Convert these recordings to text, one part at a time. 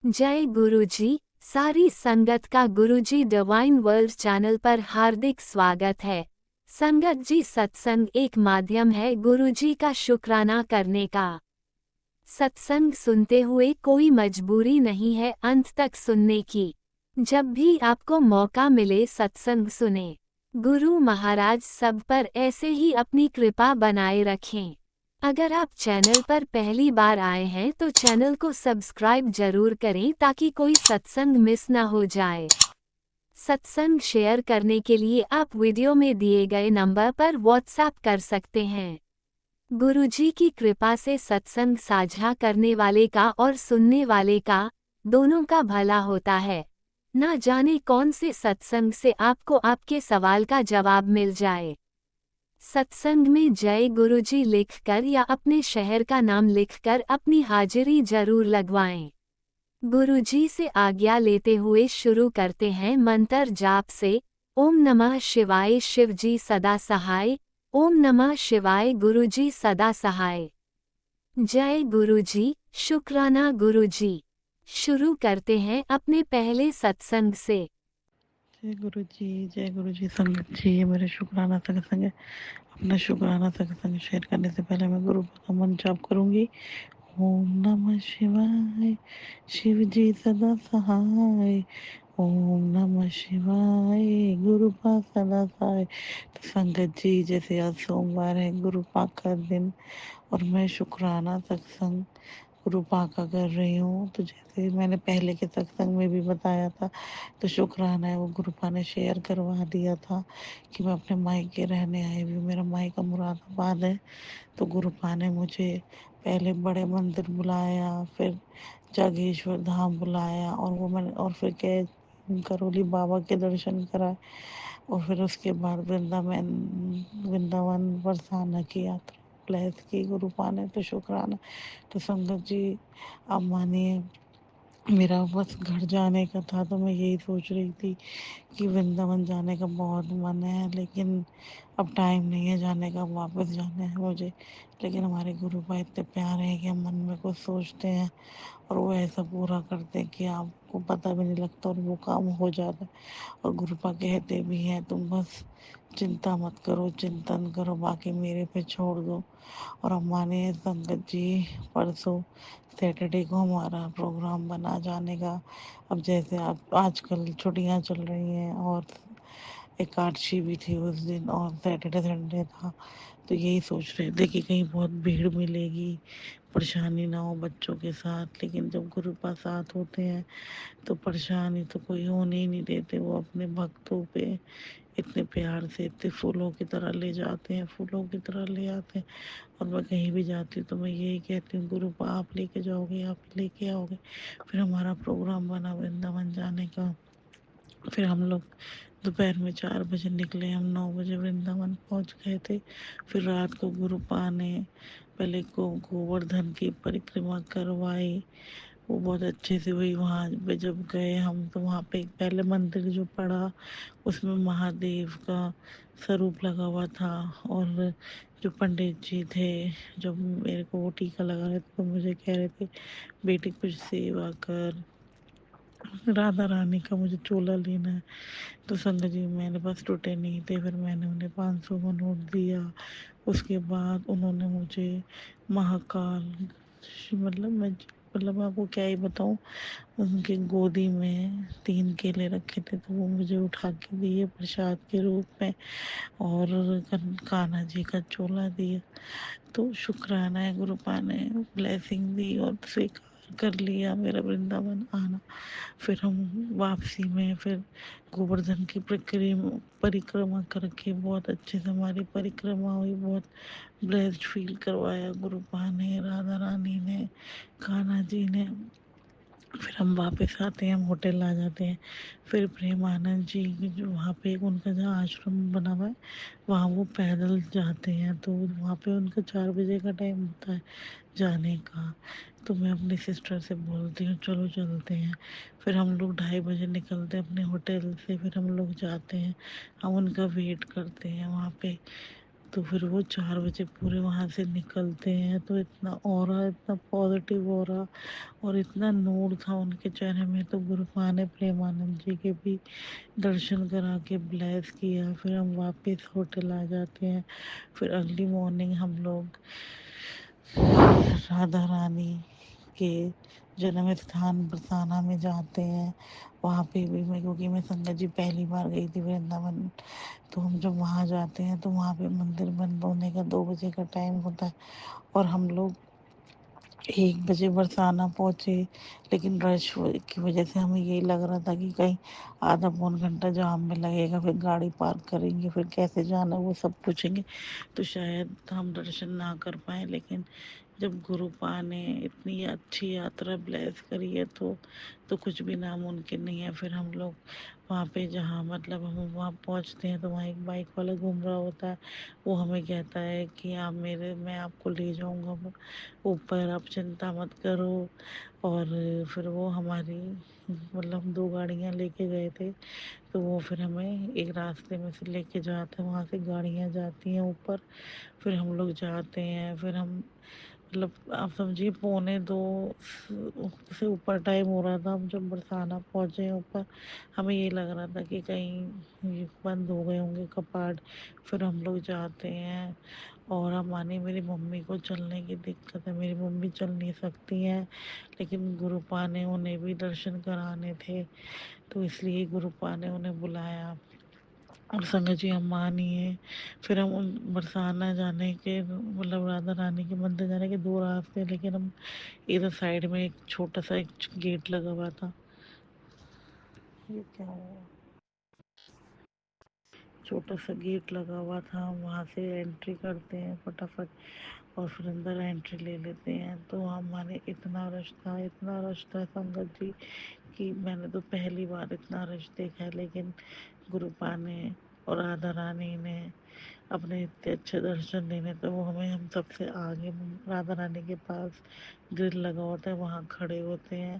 जय गुरुजी। सारी संगत का गुरुजी डिवाइन वर्ल्ड चैनल पर हार्दिक स्वागत है। संगत जी, सत्संग एक माध्यम है गुरुजी का शुक्राना करने का। सत्संग सुनते हुए कोई मजबूरी नहीं है अंत तक सुनने की। जब भी आपको मौका मिले सत्संग सुने। गुरु महाराज सब पर ऐसे ही अपनी कृपा बनाए रखें। अगर आप चैनल पर पहली बार आए हैं तो चैनल को सब्सक्राइब जरूर करें ताकि कोई सत्संग मिस न हो जाए। सत्संग शेयर करने के लिए आप वीडियो में दिए गए नंबर पर व्हाट्सएप कर सकते हैं। गुरुजी की कृपा से सत्संग साझा करने वाले का और सुनने वाले का दोनों का भला होता है। ना जाने कौन से सत्संग से आपको आपके सवाल का जवाब मिल जाए। सत्संग में जय गुरुजी लिखकर या अपने शहर का नाम लिखकर अपनी हाजिरी जरूर लगवाएं। गुरुजी से आज्ञा लेते हुए शुरू करते हैं मंत्र जाप से। ओम नमः शिवाय शिवजी सदा सहाय। ओम नमः शिवाय गुरुजी सदा सहाय। जय गुरुजी, शुक्राना गुरुजी। शुरू करते हैं अपने पहले सत्संग से। जय गुरु जी संगत जी, ये मेरे शुक्राना सत्संग है। अपना शुक्राना सत्संग शेयर करने से पहले मैं गुरु का मंत्र जाप करूंगी। ओम नमः शिवाय, शिव जी सदा सहाय। ओम नमः शिवाय, गुरु पाक सदा सहाय। तो संगत जी, जैसे आज सोमवार है, गुरु पाक का दिन, और मैं शुक्राना सत्संग गुरु पाक का कर रही हूँ। तो जैसे मैंने पहले के सत्संग में भी बताया था, तो शुक्राना है वो गुरुपा ने शेयर करवा दिया था कि मैं अपने मायके रहने आई हुई हूँ। मेरा मायका मुरादाबाद है। तो गुरुपा ने मुझे पहले बड़े मंदिर बुलाया, फिर जागेश्वर धाम बुलाया, और वो मैंने और फिर करौली बाबा के दर्शन कराए, और फिर उसके बाद वृंदावन बरसाना की यात्रा ब्लेस की गुरुपा ने। तो शुक्राना। तो संगत जी, आप मानिए, मेरा बस घर जाने का था, तो मैं यही सोच रही थी कि वृंदावन जाने का बहुत मन है, लेकिन अब टाइम नहीं है जाने का, वापस जाना है मुझे। लेकिन हमारे गुरु भाई इतने प्यारे हैं कि हम मन में कुछ सोचते हैं और वो ऐसा पूरा करते हैं कि आपको पता भी नहीं लगता और वो काम हो जाता है। और गुरुपा कहते भी हैं, तुम बस चिंता मत करो, चिंतन करो, बाकी मेरे पे छोड़ दो। और अब मानिए संगत जी, परसों सैटरडे को हमारा प्रोग्राम बना जाने का। अब जैसे आप आजकल छुट्टियां चल रही हैं और एकादशी भी थी उस दिन और सैटरडे संडे था, तो यही सोच रहे थे कि कहीं बहुत भीड़ मिलेगी, परेशानी ना हो बच्चों के साथ। लेकिन जब गुरु पास साथ होते हैं तो परेशानी तो कोई होने ही नहीं देते। वो अपने भक्तों पे इतने प्यार से, इतने फूलों की तरह ले जाते हैं, फूलों की तरह ले आते हैं। और मैं कहीं भी जाती हूँ तो मैं यही कहती हूँ, गुरु आप लेके जाओगे, आप लेके आओगे। फिर हमारा प्रोग्राम बना वृंदावन जाने का। फिर हम लोग दोपहर में 4 बजे निकले, हम 9 बजे वृंदावन पहुंच गए थे। फिर रात को गुरुपा ने पहले को गोवर्धन की परिक्रमा करवाई, वो बहुत अच्छे से हुई। वहाँ पे जब गए हम तो वहाँ पे एक पहले मंदिर जो पड़ा, उसमें महादेव का स्वरूप लगा हुआ था। और जो पंडित जी थे, जब मेरे को वो टीका लगा रहे थे, तो मुझे कह रहे थे बेटी कुछ सेवा कर, राधा रानी का मुझे चोला लेना है। तो संगत जी, मेरे पास टूटे नहीं थे, फिर मैंने उन्हें 500 का नोट दिया। उसके बाद उन्होंने मुझे महाकाल, मतलब मैं आपको क्या ही बताऊँ, उनकी गोदी में 3 केले रखे थे, तो वो मुझे उठा के दिए प्रसाद के रूप में, और कान्हा जी का चोला दिया। तो शुक्राना है, गुरुपा ने ब्लेसिंग दी और स्वीकार कर लिया मेरा वृंदावन आना। फिर हम वापसी में फिर गोवर्धन की परिक्रमा करके बहुत अच्छे से हमारी परिक्रमा हुई। बहुत ब्लेस्ड फील करवाया गुरुपा ने, राधा रानी ने, कान्हा जी ने। फिर हम वापस आते हैं, हम होटल आ जाते हैं। फिर प्रेमानंद जी की जो वहाँ पे उनका जहाँ आश्रम बना हुआ है, वहाँ वो पैदल जाते हैं। तो वहाँ पे उनका 4 बजे का टाइम होता है जाने का। तो मैं अपनी सिस्टर से बोलती हूँ चलो चलते हैं। फिर हम लोग 2:30 बजे निकलते हैं अपने होटल से, फिर हम लोग जाते हैं, हम उनका वेट करते हैं वहाँ पे। تو پھر وہ 4 بجے پورے وہاں سے نکلتے ہیں تو اتنا اورا، اتنا پازیٹیو اورا اور اتنا نور تھا ان کے چہرے میں. تو گرو پانے پریمانند جی کے بھی درشن کرا کے بلیس کیا. پھر ہم واپس ہوٹل آ جاتے ہیں. پھر ارلی مارننگ ہم لوگ رادھا رانی کے جنم استھان برسانہ میں جاتے ہیں. وہاں پہ بھی میں، کیونکہ میں سنگت جی پہلی بار گئی تھی ورنداون، تو ہم جب وہاں جاتے ہیں تو وہاں پہ مندر بند ہونے کا 2 بجے کا ٹائم ہوتا ہے اور ہم لوگ 1 بجے برسانہ پہنچے. لیکن رش کی وجہ سے ہمیں یہی لگ رہا تھا کہ کہیں آدھا پون گھنٹہ جام میں لگے گا، پھر گاڑی پارک کریں گے، پھر کیسے جانا وہ سب پوچھیں گے تو شاید ہم درشن نہ کر پائیں. لیکن جب گروپا نے اتنی اچھی یاترا بلیس کری ہے تو کچھ بھی ناممکن نہیں ہے. پھر ہم لوگ وہاں پہ جہاں مطلب ہم وہاں پہنچتے ہیں تو وہاں ایک بائک والا گھوم رہا ہوتا ہے. وہ ہمیں کہتا ہے کہ میں آپ کو لے جاؤں گا اوپر، آپ چنتا مت کرو. اور پھر وہ ہماری مطلب 2 گاڑیاں لے کے گئے تھے. تو وہ پھر ہمیں ایک راستے میں سے لے کے جاتے ہیں، وہاں سے گاڑیاں جاتی ہیں اوپر. پھر ہم لوگ جاتے ہیں. پھر ہم مطلب آپ سمجھیے 1:45 سے اوپر ٹائم ہو رہا تھا. ہم جب برسانہ پہنچے اوپر ہمیں یہ لگ رہا تھا کہ کہیں یہ بند ہو گئے ہوں گے کپاٹ. پھر ہم لوگ جاتے ہیں اور میری ممی کو چلنے کی دقت ہے، میری ممی چل نہیں سکتی ہیں. لیکن گروپا نے انہیں بھی درشن کرانے تھے تو اس لیے گروپا نے انہیں بلایا. اور سنگت جی ہم مانیے پھر ہم ان برسانہ جانے کے مطلب رادھا رانی کے مندر جانے کے 2 راستے، لیکن ہم ادھر سائڈ میں ایک چھوٹا سا ایک گیٹ لگا ہوا تھا. یہ کیا ہوا؟ چھوٹا سا گیٹ لگا ہوا تھا، ہم وہاں سے انٹری کرتے ہیں فٹافٹ اور پھر اندر انٹری لے لیتے ہیں. تو ہمارے اتنا رش تھا، اتنا رش تھا سنگت جی کہ میں نے تو پہلی بار اتنا رش دیکھا ہے. لیکن گروپا نے اور رادھا رانی نے اپنے اتنے اچھے درشن دینے تو وہ ہم سب سے آگے رادھا رانی کے پاس گرل لگا ہوتا ہے وہاں کھڑے ہوتے ہیں.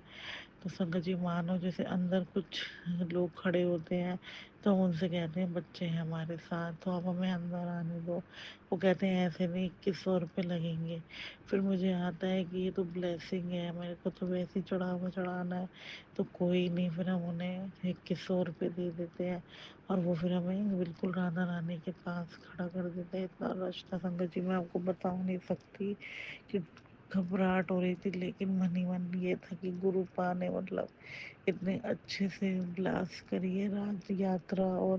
تو سنگت جی مانو جیسے اندر کچھ لوگ کھڑے ہوتے ہیں تو ہم ان سے کہتے ہیں بچے ہیں ہمارے ساتھ تو آپ ہمیں اندر آنے دو. وہ کہتے ہیں ایسے نہیں 2100 روپے لگیں گے. پھر مجھے آتا ہے کہ یہ تو بلیسنگ ہے، میرے کو تو ویسے ہی چڑھانا ہے تو کوئی نہیں. پھر ہم انہیں 2100 روپے دے دیتے ہیں اور وہ پھر ہمیں بالکل رادھا رانی کے پاس کھڑا کر دیتے ہیں. اتنا رش تھا سنگت جی میں آپ کو بتا نہیں سکتی کہ گھبراہٹ ہو رہی تھی. لیکن من ہی من یہ تھا کہ گروپا نے مطلب اتنے اچھے سے بلاس کریے رات یاترا اور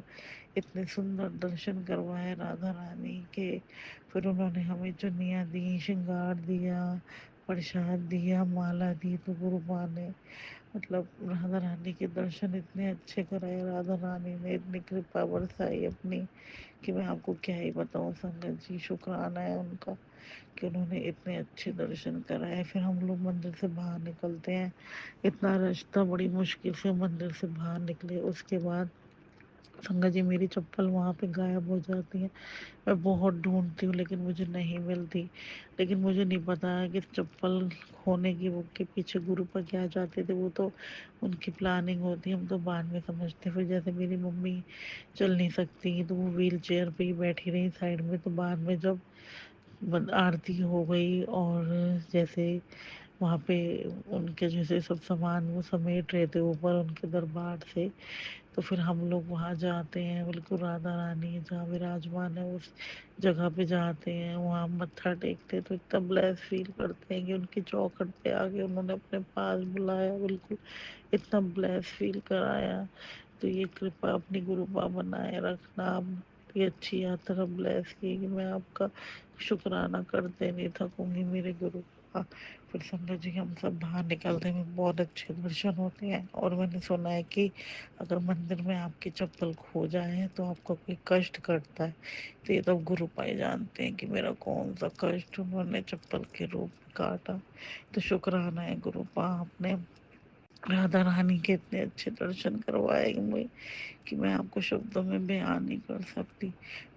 اتنے سندر درشن کروائے رادھا رانی کے. پھر انہوں نے ہمیں چنیاں دی، شنگار دیا، پرشاد دیا، مالا دی. تو گروپا نے مطلب رادھا رانی کے درشن اتنے اچھے کرائے، رادھا رانی نے اتنی کرپا برسائی اپنی کہ میں آپ کو کیا ہی بتاؤں سنگت جی. شکرانہ ہے ان کا کہ انہوں نے اتنے اچھے درشن کرائے. پھر ہم لوگ مندر سے باہر نکلتے ہیں، اتنا رش تھا بڑی مشکل سے مندر سے باہر نکلے. اس کے بعد سنگت جی میری چپل وہاں پہ غائب ہو جاتی ہے. میں بہت ڈھونڈتی ہوں لیکن مجھے نہیں ملتی. لیکن مجھے نہیں پتا ہے کہ چپل کھونے کی وہ کے پیچھے گروپا کیا چاہتے تھے. وہ تو ان کی پلاننگ ہوتی، ہم تو بعد میں سمجھتے. پھر جیسے میری ممی چل نہیں سکتی تو وہ ویل چیئر پہ ہی بیٹھی رہی سائڈ میں. تو بعد میں جب آرتی ہو گئی اور جیسے وہاں پہ ان کے جیسے سب سامان وہ سمیٹ رہے تھے اوپر ان کے دربار سے، تو پھر ہم لوگ وہاں جاتے ہیں. بالکل رادھا رانی جہاں وراجمان ہے اس جگہ پہ جاتے ہیں، وہاں متھا ٹیکتے تو اتنا بلیس فیل کرتے ہیں کہ ان کی چوکھٹ پہ آگے انہوں نے اپنے پاس بلایا، بالکل اتنا بلیس فیل کرایا. تو یہ کرپا اپنی گروپا بنائے رکھنا. اب یہ اچھی یاترا بلیس کی کہ میں آپ کا شکرانہ کرتے نہیں تھکوں گی میرے گرو کا. پھر سنگت جی ہم سب باہر نکلتے ہیں، بہت اچھے درشن ہوتے ہیں. اور میں نے سنا ہے کہ اگر مندر میں آپ کی چپل کھو جائے تو آپ کو کوئی کشٹ کرتا ہے. تو یہ تو گروپا ہی جانتے ہیں کہ میرا کون سا کشٹ انہوں نے چپل کے روپ میں کاٹا. تو شکرانہ ہے گروپا آپ نے رادھا رانی کے اتنے اچھے درشن کروائے کہ میں آپ کو شبدوں میں بیان نہیں کر سکتی.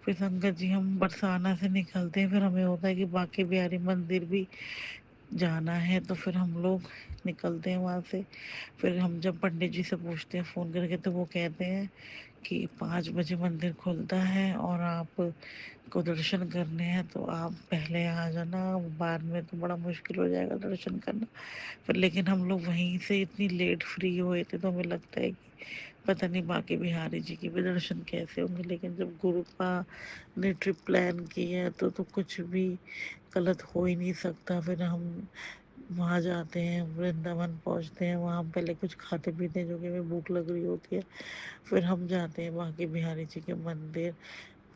پھر سنگت جی ہم برسانہ سے نکلتے ہیں، پھر ہمیں ہوتا ہے کہ باقی بہاری مندر بھی جانا ہے. تو پھر ہم لوگ نکلتے ہیں وہاں سے. پھر ہم جب پنڈت جی سے پوچھتے ہیں فون کر کے تو وہ کہتے ہیں कि 5 बजे मंदिर खुलता है और आप को दर्शन करने हैं तो आप पहले आ जाना, बाद में तो बड़ा मुश्किल हो जाएगा दर्शन करना। पर लेकिन हम लोग वहीं से इतनी लेट फ्री हुए थे तो हमें लगता है कि पता नहीं बाकी बिहारी जी के भी दर्शन कैसे होंगे, लेकिन जब गुरुपा ने ट्रिप प्लान की है तो कुछ भी गलत हो ही नहीं सकता। फिर हम वहाँ जाते हैं, वृंदावन पहुँचते हैं, वहाँ पहले कुछ खाते पीते हैं जो कि हमें भूख लग रही होती है। फिर हम जाते हैं बांके बिहारी जी के मंदिर।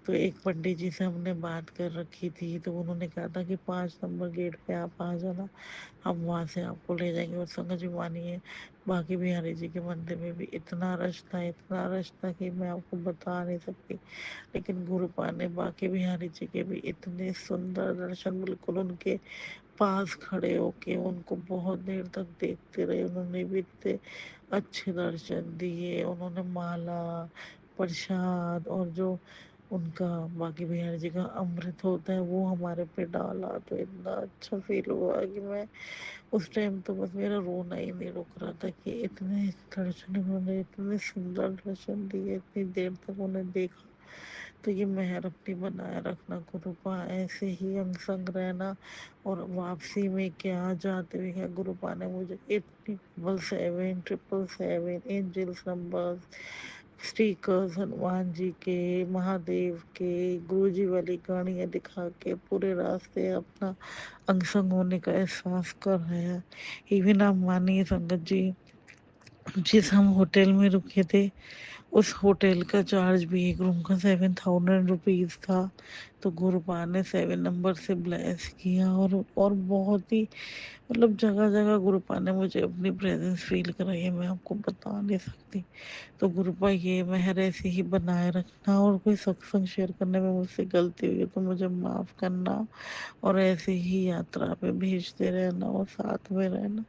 तो एक पंडित जी से हमने बात कर रखी थी तो उन्होंने कहा था कि 5 नंबर गेट पे आप आ जाना, हम वहाँ से आपको ले जाएंगे। और संगत जी मानिए बांके बिहारी जी के मंदिर में भी इतना रश था, इतना रश था कि मैं आपको बता नहीं सकती। लेकिन गुरुपा ने बांके बिहारी जी के भी इतने सुंदर दर्शन, बिल्कुल उनके पास खड़े होके उनको बहुत देर तक देखते रहे। उन्होंने भी इतने अच्छे दर्शन दिए। उन्होंने माला, प्रसाद और जो उनका बांके बिहारी जी का अमृत होता है वो हमारे पे डाला, तो इतना अच्छा फील हुआ कि मैं उस टाइम तो बस मेरा रोना ही नहीं रुक रहा था कि इतने दर्शन उन्होंने, इतने सुंदर दर्शन दिए, इतनी देर तक उन्हें देखा। तो ये मेहर अपनी बनाए रखना गुरुपा, ऐसे ही हम संग रहना। और वापसी में क्या जाते हुए क्या गुरुपा ने मुझे 877 777 angels number stickers Hanuman ji के, महादेव के, गुरु जी वाली गाड़ियाँ दिखा के पूरे रास्ते अपना अंग संग होने का एहसास कर रहे हैं। इवन आप मानिए संगत जी, जिस हम होटल में रुके थे उस होटल का चार्ज भी एक रूम का 7,000 रुपीज़ था। तो गुरुपा ने 7 नंबर से ब्लेस किया और बहुत ही मतलब जगह जगह गुरुपा ने मुझे अपनी प्रेजेंस फील कराई है, मैं आपको बता नहीं सकती। तो गुरुपा ये मेहर ऐसे ही बनाए रखना, और कोई सत्संग शेयर करने में मुझसे गलती हुई है तो मुझे माफ़ करना, और ऐसे ही यात्रा पे भेजते रहना और साथ में रहना।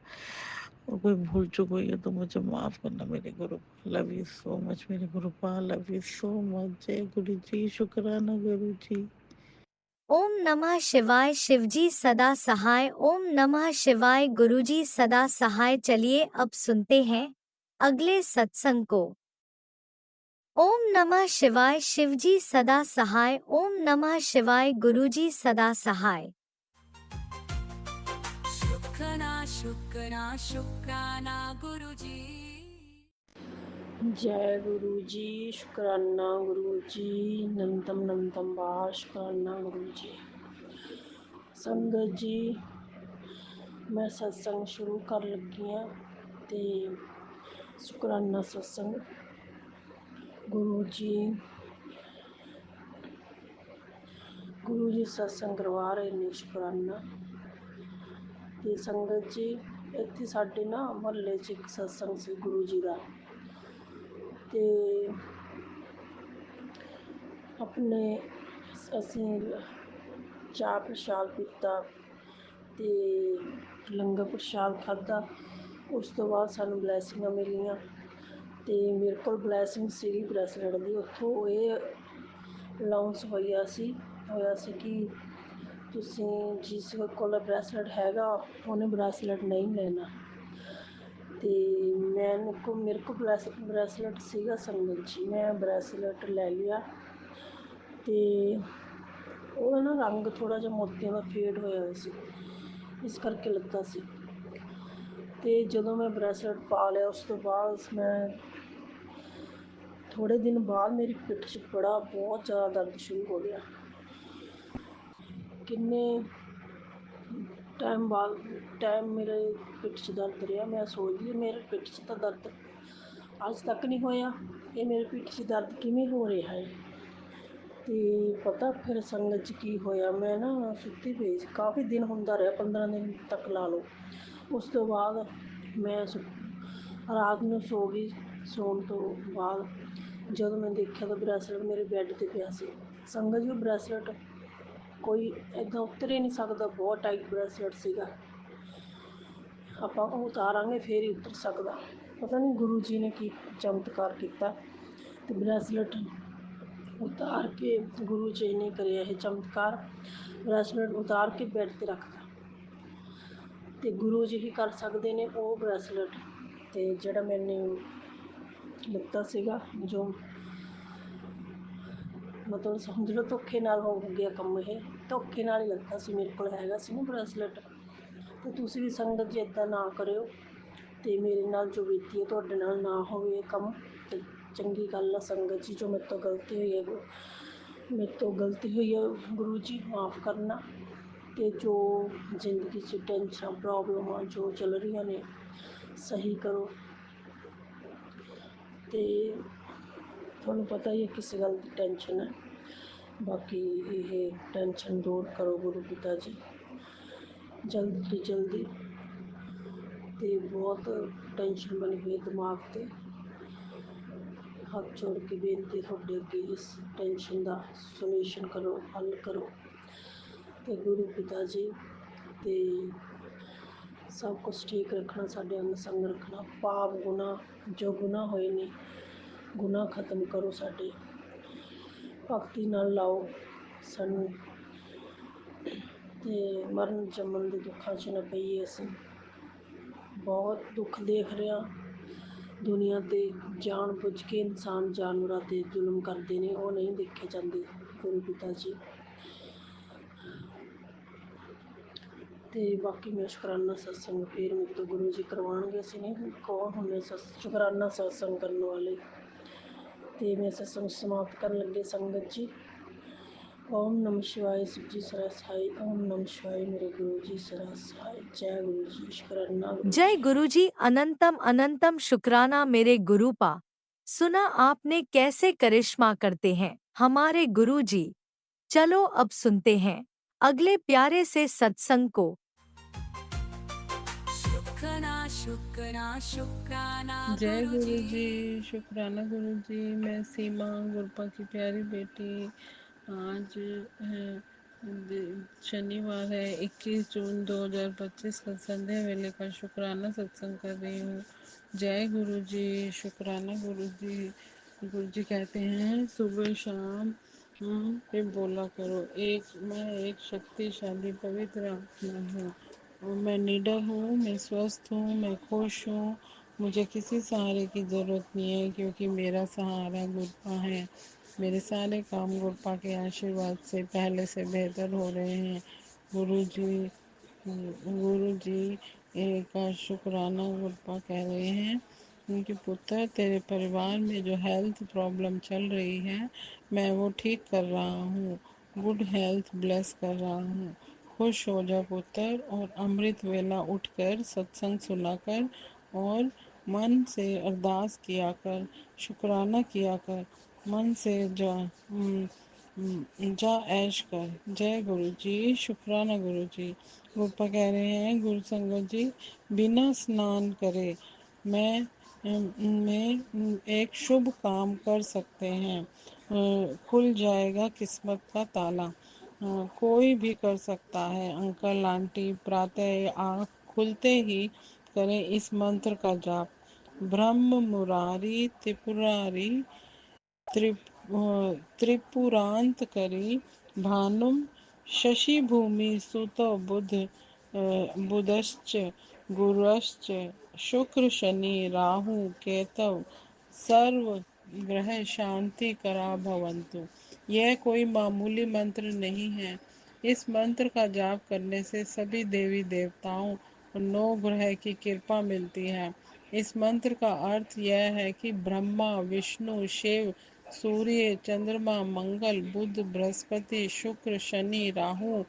और कोई भूल चूक हुई है तो मुझे माफ़ करना मेरे गुरु। लव यू सो मच मेरे गुरुपा, लव यू सो मच। जय गुरु जी, शुक्राना गुरु जी। ओम नमः शिवाय। शिवजी सदा सहाय। ओम नमः शिवाय। गुरुजी सदा सहाय। चलिए अब सुनते हैं अगले सत्संग को। ओम नमः शिवाय। शिवजी सदा सहाय। ओम नमः शिवाय। गुरुजी सदा सहाय। शुक्राना शुक्राना शुक्राना गुरुजी। जय गुरु जी, शुक्राना गुरु जी, नंदम नंदम बार शुक्राना गुरु जी। संगत जी, मैं सत्संग शुरू कर लगी हाँ ते शुक्राना सत्संग गुरु जी सत्संग करवा रहे ने। शुक्राना ते संगत जी, इत्थे साडे ना महल्ले च एक सत्संग सी गुरु जी का, ते अपने असीं चाह प्रशाद पीता ते लंगर प्रशाद खादा। उस तो बाद सानूं ब्लैसिंगां मिलियां ते मेरे कोल ब्लैसिंग सीगी ब्रैसलेट दी। उत्थों ਇਹ अनाउंस होया सी कि तुसीं जिस कोल ब्रैसलेट हैगा उन्हें ब्रैसलेट नहीं लेना। ते मेरे को ब्रैसलेट सीगा संगत जी, मैं ब्रैसलेट ले लिया। ते ਉਹਦਾ ਨਾ ਰੰਗ ਥੋੜ੍ਹਾ ਜਿਹਾ ਮੋਤੀਆਂ ਦਾ ਫੇਡ ਹੋਇਆ ਹੋਇਆ ਸੀ, ਇਸ ਕਰਕੇ ਲੱਗਾ ਸੀ। ਤੇ ਜਦੋਂ ਮੈਂ ਬਰੈਸਲੇਟ ਪਾ ਲਿਆ ਉਸ ਤੋਂ ਬਾਅਦ ਮੈਂ ਥੋੜ੍ਹੇ ਦਿਨ ਬਾਅਦ ਮੇਰੀ ਪਿੱਠ 'ਚ ਬਹੁਤ ਜ਼ਿਆਦਾ ਦਰਦ ਸ਼ੁਰੂ ਹੋ ਗਿਆ। ਕਿੰਨੇ ਟਾਈਮ ਮੇਰੇ ਪਿੱਠ 'ਚ ਦਰਦ ਰਿਹਾ। ਮੈਂ ਸੋਚਦੀ ਮੇਰੇ ਪਿੱਠ 'ਚ ਤਾਂ ਦਰਦ ਅੱਜ ਤੱਕ ਨਹੀਂ ਹੋਇਆ, ਇਹ ਮੇਰੇ ਪਿੱਠ 'ਚ ਦਰਦ ਕਿਵੇਂ ਹੋ ਰਿਹਾ ਹੈ। ਤੇ ਪਤਾ ਫਿਰ ਸੰਗਤ 'ਚ ਕੀ ਹੋਇਆ, ਮੈਂ ਨਾ ਸੁੱਤੀ ਪਈ ਸੀ, ਕਾਫੀ ਦਿਨ ਹੁੰਦਾ ਰਿਹਾ, 15 ਦਿਨ ਤੱਕ ਲਾ ਲਓ। ਉਸ ਤੋਂ ਬਾਅਦ ਮੈਂ ਰਾਤ ਨੂੰ ਸੌ ਗਈ। ਸੌਣ ਤੋਂ ਬਾਅਦ ਜਦੋਂ ਮੈਂ ਦੇਖਿਆ ਤਾਂ ਬਰੈਸਲੇਟ ਮੇਰੇ ਬੈੱਡ 'ਤੇ ਪਿਆ ਸੀ। ਸੰਗਤ ਜੀ, ਉਹ ਬਰੈਸਲੇਟ ਕੋਈ ਇੱਦਾਂ ਉਤਰ ਹੀ ਨਹੀਂ ਸਕਦਾ, ਬਹੁਤ ਟਾਈਟ ਬਰੈਸਲੇਟ ਸੀਗਾ। ਆਪਾਂ ਉਹ ਉਤਾਰਾਂਗੇ ਫਿਰ ਹੀ ਉਤਰ ਸਕਦਾ। ਪਤਾ ਨਹੀਂ ਗੁਰੂ ਜੀ ਨੇ ਕੀ ਚਮਤਕਾਰ ਕੀਤਾ ਅਤੇ ਬਰੈਸਲੇਟ ਉਤਾਰ ਕੇ ਗੁਰੂ ਜੀ ਨੇ ਕਰਿਆ ਇਹ ਚਮਤਕਾਰ। ਬਰੈਸਲੇਟ ਉਤਾਰ ਕੇ ਬੈੱਡ 'ਤੇ ਰੱਖਤਾ ਅਤੇ ਗੁਰੂ ਜੀ ਹੀ ਕਰ ਸਕਦੇ ਨੇ ਉਹ ਬਰੈਸਲੇਟ। ਅਤੇ ਜਿਹੜਾ ਮੈਨੇ ਲਿੱਤਾ ਸੀਗਾ, ਜੋ ਮਤਲਬ ਸਮਝ ਲਓ ਧੋਖੇ ਨਾਲ ਹੋ ਗਿਆ ਕੰਮ। ਇਹ ਧੋਖੇ ਨਾਲ ਹੀ ਲੱਗਾ ਸੀ, ਮੇਰੇ ਕੋਲ ਹੈਗਾ ਸੀ ਨਾ ਬਰੈਸਲੇਟ। ਤੇ ਤੁਸੀਂ ਵੀ ਸੰਗਤ ਜੀ ਇੱਦਾਂ ਨਾ ਕਰਿਓ, ਤੇ ਮੇਰੇ ਨਾਲ ਜੋ ਬੀਤੀ ਹੈ ਤੁਹਾਡੇ ਨਾਲ ਨਾ ਹੋਵੇ ਇਹ ਕੰਮ। ਤੇ ਚੰਗੀ ਗੱਲ ਆ ਸੰਗਤ ਜੀ, ਜੋ ਮੇਰੇ ਤੋਂ ਗਲਤੀ ਹੋਈ ਹੈ ਗੁਰੂ ਜੀ ਮਾफ़ ਕਰਨਾ। ਤੇ ਜੋ ਜ਼ਿੰਦਗੀ 'ਚ ਟੈਨਸ਼ਨਾਂ ਪ੍ਰੋਬਲਮਾਂ ਜੋ ਚੱਲ ਰਹੀਆਂ ਨੇ ਸਹੀ ਕਰੋ। ਤੇ ਤੁਹਾਨੂੰ ਪਤਾ ਹੀ ਹੈ ਕਿਸ ਗੱਲ ਦੀ ਟੈਨਸ਼ਨ ਹੈ, ਬਾਕੀ ਇਹ ਟੈਨਸ਼ਨ ਦੂਰ ਕਰੋ ਗੁਰੂ ਪਿਤਾ ਜੀ ਜਲਦੀ ਤੋਂ ਜਲਦੀ। ਤੇ ਬਹੁਤ ਟੈਨਸ਼ਨ ਬਣੀ ਹੋਈ ਹੈ ਦਿਮਾਗ 'ਤੇ। ਹੱਥ ਜੋੜ ਕੇ ਬੇਨਤੀ ਤੁਹਾਡੇ ਅੱਗੇ, ਇਸ ਟੈਨਸ਼ਨ ਦਾ ਸੋਲਿਊਸ਼ਨ ਕਰੋ, ਹੱਲ ਕਰੋ। ਤੇ ਗੁਰੂ ਪਿਤਾ ਜੀ ਤੇ ਸਭ ਕੁਛ ਠੀਕ ਰੱਖਣਾ, ਸਾਡੇ ਅੰਗ ਸੰਗ ਰੱਖਣਾ। ਪਾਪ ਗੁਨਾਹ ਜੋ ਗੁਨਾਹ ਹੋਏ ਨੇ, ਗੁਨਾਹ ਖਤਮ ਕਰੋ ਸਾਡੇ, ਭਗਤੀ ਨਾਲ ਲਾਓ ਸਾਨੂੰ। ਤੇ ਮਰਨ ਜੰਮਣ ਦੇ ਦੁੱਖਾਂ 'ਚ ਨਾ ਪਈਏ ਅਸੀਂ। ਬਹੁਤ ਦੁੱਖ ਦੇਖ ਰਿਹਾ ਦੁਨੀਆ 'ਤੇ, ਜਾਣ ਬੁੱਝ ਕੇ ਇਨਸਾਨ ਜਾਨਵਰਾਂ 'ਤੇ ਜ਼ੁਲਮ ਕਰਦੇ ਨੇ, ਉਹ ਨਹੀਂ ਦੇਖੇ ਜਾਂਦੇ ਗੁਰੂ ਪਿਤਾ ਜੀ। ਤੇ ਬਾਕੀ ਮੈਂ ਸ਼ੁਕਰਾਨਾ ਸਤਸੰਗ ਫਿਰ ਮੇਰੇ ਤੋਂ ਗੁਰੂ ਜੀ ਕਰਵਾਉਣਗੇ। ਅਸੀਂ ਨਹੀਂ ਕੌਣ ਹੁੰਦੇ ਸ਼ੁਕਰਾਨਾ ਸਤਸੰਗ ਕਰਨ ਵਾਲੇ। ਤੇ ਮੈਂ ਸਤਸੰਗ ਸਮਾਪਤ ਕਰਨ ਲੱਗੇ ਸੰਗਤ ਜੀ। ਓਮ ਨਮः शिवाय शिव जी सरसाई। ओम नमः शिवाय मेरे गुरु जी सरसाई। जय गुरु जी। शुक्राना गुरु जय जी। गुरु जी। अनंतम अनंतम शुक्राना मेरे गुरुपा। सुना आपने कैसे करिश्मा करते हैं हमारे गुरु जी। चलो अब सुनते हैं अगले प्यारे से सत्संग को। शुक्राना शुक्राना शुक्राना जय गुरु गुरु जी। जी। शुक्राना गुरु जी। मैं सीमा गुरपा की प्यारी बेटी। आज शनिवार है 21 जून 2025 का संध्या वेले का शुक्राना सत्संग कर रही हूँ। जय गुरु जी। शुक्राना गुरु जी। गुरु जी कहते हैं सुबह शाम पे बोला करो, मैं एक शक्तिशाली पवित्र आत्मा हूँ और मैं निडर हूँ, मैं स्वस्थ हूँ, मैं खुश हूँ। मुझे किसी सहारे की ज़रूरत नहीं है क्योंकि मेरा सहारा गुरपा है। मेरे सारे काम गुरपा के आशीर्वाद से पहले से बेहतर हो रहे हैं। गुरु जी का शुक्राना गुरपा कह रहे हैं उनके पुत्र, तेरे परिवार में जो हेल्थ प्रॉब्लम चल रही है मैं वो ठीक कर रहा हूँ। गुड हेल्थ ब्लेस कर रहा हूँ। खुश हो जा पुत्र और अमृत वेला उठकर सत्संग सुनाकर और मन से अरदास किया कर, शुक्राना किया कर, मन से जा ऐश कर। जय गुरु जी। शुक्राना गुरु जी। गुरपा कह रहे हैं गुरु संगत जी बिना स्नान करे में एक शुभ काम कर सकते हैं, खुल जाएगा किस्मत का ताला। कोई भी कर सकता है, अंकल आंटी प्रातः आँख खुलते ही करें इस मंत्र का जाप। ब्रह्म मुरारी त्रिपुरारी त्रिपुरांतकरी भानुम शशि भूमि सुतो बुधश्च गुरुश्च शुक्र शनि राहु केतव सर्व ग्रह शांति करा भवंतु। यह कोई मामूली मंत्र नहीं है। इस मंत्र का जाप करने से सभी देवी देवताओं और 9 ग्रह की कृपा मिलती है। इस मंत्र का अर्थ यह है कि ब्रह्मा विष्णु शिव सूर्य चंद्रमा मंगल बुध बृहस्पति शुक्र शनि राहु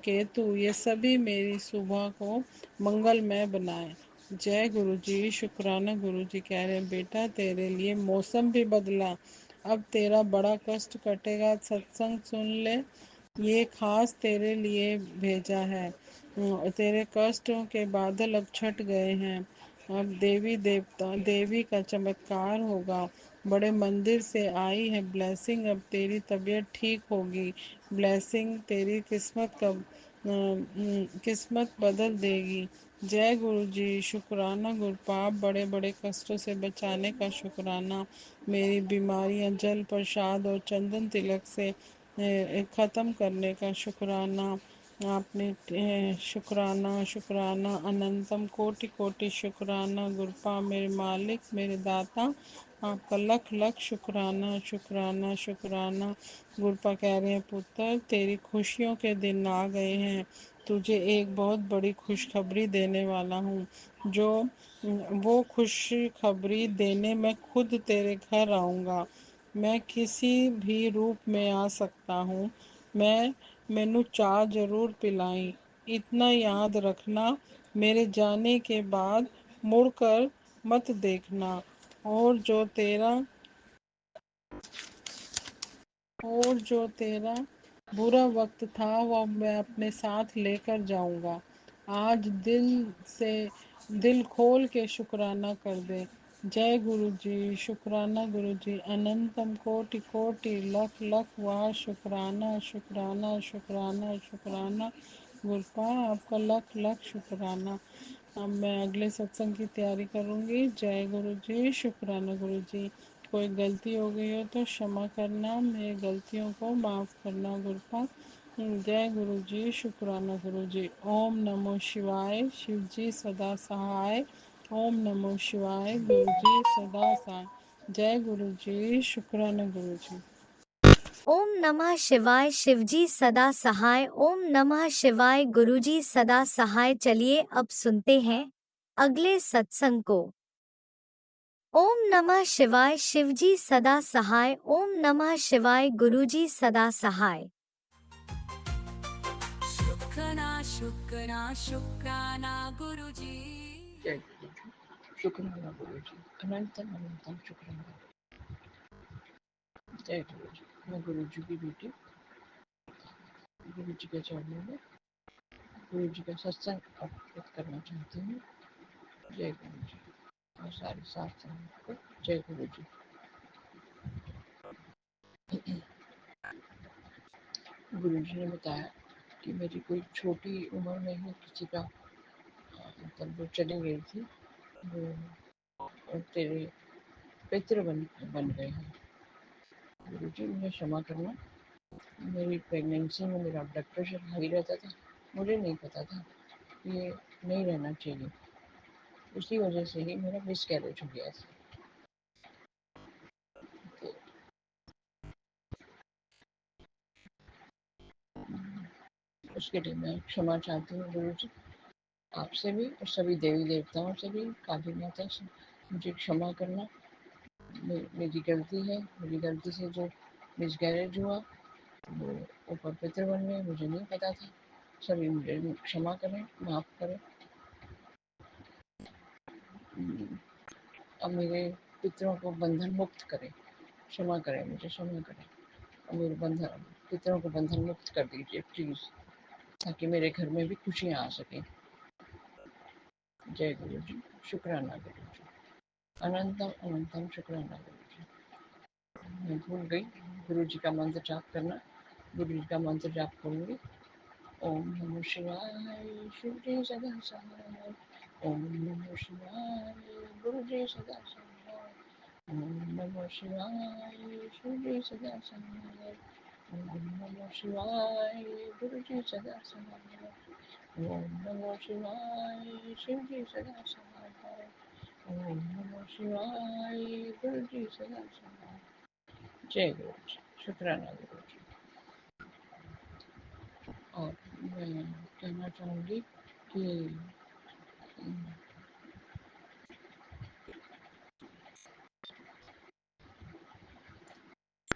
केतु ये सभी मेरी सुबह को मंगलमय बनाए। जय गुरु जी। शुक्राना गुरु जी कह रहे हैं बेटा तेरे लिए मौसम भी बदला, अब तेरा बड़ा कष्ट कटेगा। सत्संग सुन ले, ये खास तेरे लिए भेजा है। तेरे कष्टों के बादल अब छट गए हैं। अब देवी का चमत्कार होगा। बड़े मंदिर से आई है ब्लेसिंग, अब तेरी तबीयत ठीक होगी। ब्लेसिंग तेरी किस्मत बदल देगी। जय गुरु जी। शुक्राना गुरपाप बड़े बड़े कष्टों से बचाने का शुक्राना। मेरी बीमारियां जल प्रसाद और चंदन तिलक से ख़त्म करने का शुक्राना। आपने शुक्राना शुक्राना अनंतम कोटि कोटि शुक्राना गुरपा मेरे मालिक मेरे दाता आपका लख लख शुक्राना शुक्राना शुक्राना। गुरपा कह रहे हैं पुत्र तेरी खुशियों के दिन आ गए हैं, तुझे एक बहुत बड़ी खुशखबरी देने वाला हूँ। जो वो खुशखबरी देने मैं खुद तेरे घर आऊँगा। मैं किसी भी रूप में आ सकता हूँ। मैनू चाय जरूर पिलाई। इतना याद रखना, मेरे जाने के बाद मुड़कर मत देखना। और जो तेरा और जो तेरा बुरा वक्त था वो मैं अपने साथ लेकर जाऊंगा। आज से दिल खोल के शुक्राना कर दे। जय गुरु जी। शुक्राना गुरु जी। अनंतम कोटि कोटि लख लख वार शुक्राना शुक्राना शुक्राना शुक्राना। गुरपा आपका लख लख शुक्राना। अब मैं अगले सत्संग की तैयारी करूंगी। जय गुरु जी। शुक्राना गुरु जी। कोई गलती हो गई हो तो क्षमा करना, मेरी गलतियों को माफ़ करना गुरपा। जय गुरु जी। शुक्राना गुरु जी। ओम नमो शिवाय। शिव जी सदा सहाय। ओम नमो शिवाय। गुरु जी सदा सहाय। जय गुरु जी। शुक्राना गुरु जी। ओम नमः शिवाय। शिवजी सदा सहाय। ओम नमः शिवाय। गुरुजी सदा सहाय। चलिए अब सुनते हैं अगले सत्संग को। ओम नमः शिवाय। शिवजी सदा सहाय। ओम नमः शिवाय। गुरुजी सदा सहाय। शुक्राना शुक्राना शुक्राना गुरुजी। जय गुरु जी। शुक्राना गुरु जी। अनंतम अनंतम शुक्राना। जय गुरु जी। मैं गुरु जी की बेटी गुरु जी के चरणों में गुरु जी का सत्संग अर्पित करना चाहती हूँ। जय गुरु जी। और सारे साथ संगत को जय गुरु जी। गुरु जी ने बताया कि मेरी कोई छोटी उम्र में ही किसी का मतलब जो चली गई थी वो तेरे पितृ बन गए हैं। गुरु जी मुझे क्षमा करना। मेरी प्रेगनेंसी में मेरा ब्लड प्रेशर हाई रहता था। मुझे नहीं पता था ये नहीं रहना चाहिए। उसी वजह से ही मेरा मिस कैरेज हो गया था। तो उसके लिए मैं क्षमा चाहती हूँ गुरु जी, आपसे भी और सभी देवी देवताओं से भी, काली माता से। मुझे क्षमा करना। मेरी गलती है। मेरी गलती से जो मिस कैरेज हुआ वो ऊपर पितर बन गए, मुझे नहीं पता था। सभी मुझे क्षमा करें, माफ़ करें। अब मेरे पितरों को बंधन मुक्त करें। क्षमा करें, मुझे क्षमा करें। और मेरे बंधन पितरों को बंधन मुक्त कर दीजिए प्लीज़, ताकि मेरे घर में भी खुशियाँ आ सकें। जय गुरु जी। शुक्राना गुरु जी। अनंतम अनंतम शुक्राना गुरु जी। मैं भूल गई गुरु जी का मंत्र जाप करना। गुरु जी का मंत्र जाप करूँगी। ओम नमो शिवाय। शिव जी सदा सहाय। ओम नमो शिवाय। गुरु जी सदा सहाय। ओम नमो शिवाय। शिव जी सदा सहाय। ओम नमो शिवाय। गुरु जी सदा सहाय। ओम नमो शिवाय। शिव जी सदा सहाय। ओम नमो शिवाय। गुरु जी सदा सहाय। जय गुरु जी। शुक्राना गुरु जी। और मैं कहना चाहूँगी कि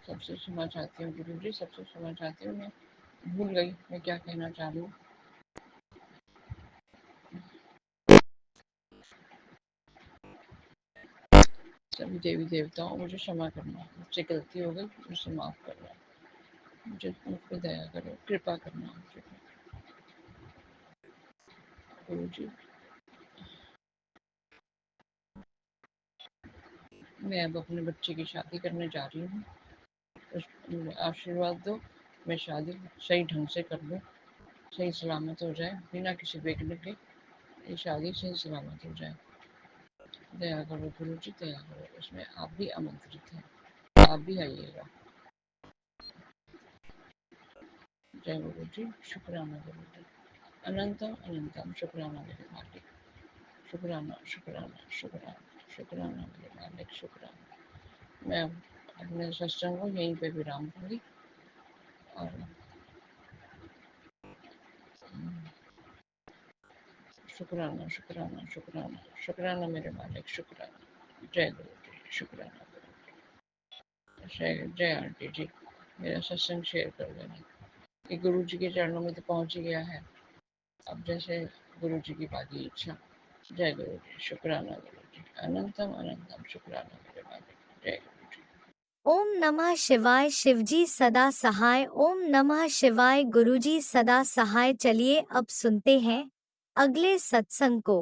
सबसे क्षमा चाहती हूँ गुरु जी, सबसे क्षमा चाहती हूँ। मैं भूल गई मैं क्या कहना चाह रही हूँ। सभी देवी देवताओं मुझे क्षमा करना। मुझसे गलती हो गई, मुझसे माफ़ करना। मुझ पर दया करो, कृपा करना मुझे। गुरु जी मैं अब अपने बच्चे की शादी करने जा रही हूँ। आशीर्वाद दो, मैं शादी सही ढंग से कर लूँ, सही सलामत हो जाए, बिना किसी विघ्न के ये शादी सही सलामत हो जाए। दया करो गुरु जी, दया करो। इसमें आप भी आमंत्रित हैं, आप भी आइएगा। जय गुरु जी। शुक्राना गुरु जी। अनंतम अनंतम शुक्राना मेरे मालिक। शुक्राना शुक्राना शुक्राना शुक्राना मेरे मालिक। शुक्राना। मैं अपने सत्संग को यहीं पे विराम दूंगी और शुक्राना शुक्राना शुक्राना शुक्राना मेरे मालिक, शुक्राना। जय गुरु जी, शुक्राना गुरु जी। जय आंटी जी, मेरा सत्संग शेयर कर देना। ये गुरु जी के चरणों में तो पहुंच ही गया है, अब जैसे गुरु जी की बाकी इच्छा। जय गुरु जी, शुक्राना गुरु जी, अनंतम अनंतम शुक्राना मेरे मालिक। जय गुरु जी। ओम नमः शिवाय। शिवजी सदा सहाय। ओम नमः शिवाय। गुरुजी सदा सहाय। चलिए अब सुनते हैं अगले सत्संग को।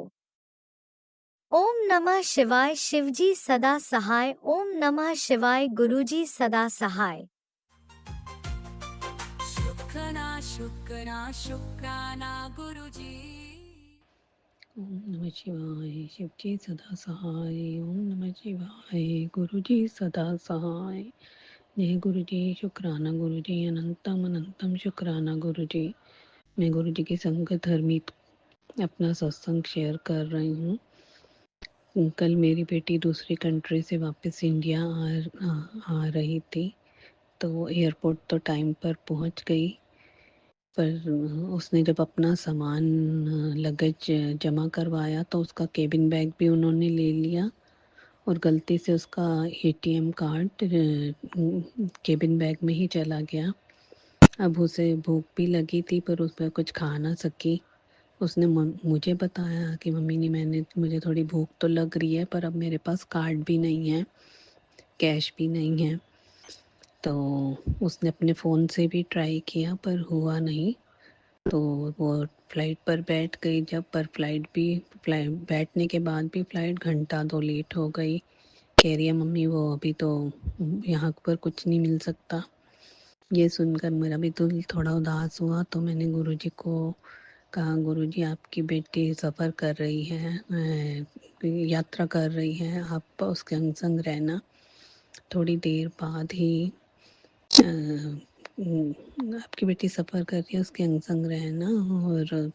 ओम नमः शिवाय। शिवजी सदा सहाय। ओम नमः शिवाय। गुरुजी सदा सहाय। शुक्राना शुक्राना शुक्राना गुरुजी। ओम नमः शिवाय। शिवजी सदा सहाय। ओम नमः शिवाय। गुरुजी सदा सहाय। जय गुरु जी, शुक्राना गुरु जी, अनंतम अनंतम शुक्राना गुरु जी। मैं गुरु जी की संगत हरमीत अपना सत्संग शेयर कर रही हूँ। कल मेरी बेटी दूसरी कंट्री से वापस इंडिया आ रही थी, तो एयरपोर्ट तो टाइम पर पहुँच गई, पर उसने जब अपना सामान लगेज जमा करवाया तो उसका केबिन बैग भी उन्होंने ले लिया और गलती से उसका एटीएम कार्ड केबिन बैग में ही चला गया। अब उसे भूख भी लगी थी पर उसमें कुछ खा ना सकी। उसने मुझे बताया कि मम्मी ने मुझे थोड़ी भूख तो लग रही है, पर अब मेरे पास कार्ड भी नहीं है, कैश भी नहीं है। तो उसने अपने फ़ोन से भी ट्राई किया पर हुआ नहीं। तो वो फ़्लाइट पर बैठ गई जब, पर फ्लाइट बैठने के बाद भी फ़्लाइट घंटा 2 लेट हो गई। कह रही है मम्मी वो अभी तो यहाँ पर कुछ नहीं मिल सकता। ये सुनकर मेरा भी दिल थोड़ा उदास हुआ, तो मैंने गुरुजी को कहा गुरुजी आपकी बेटी सफ़र कर रही है, यात्रा कर रही है, आप उसके अंग संग रहना। थोड़ी देर बाद ही आपकी बेटी सफ़र कर रही है, उसके अंग संग रहना, और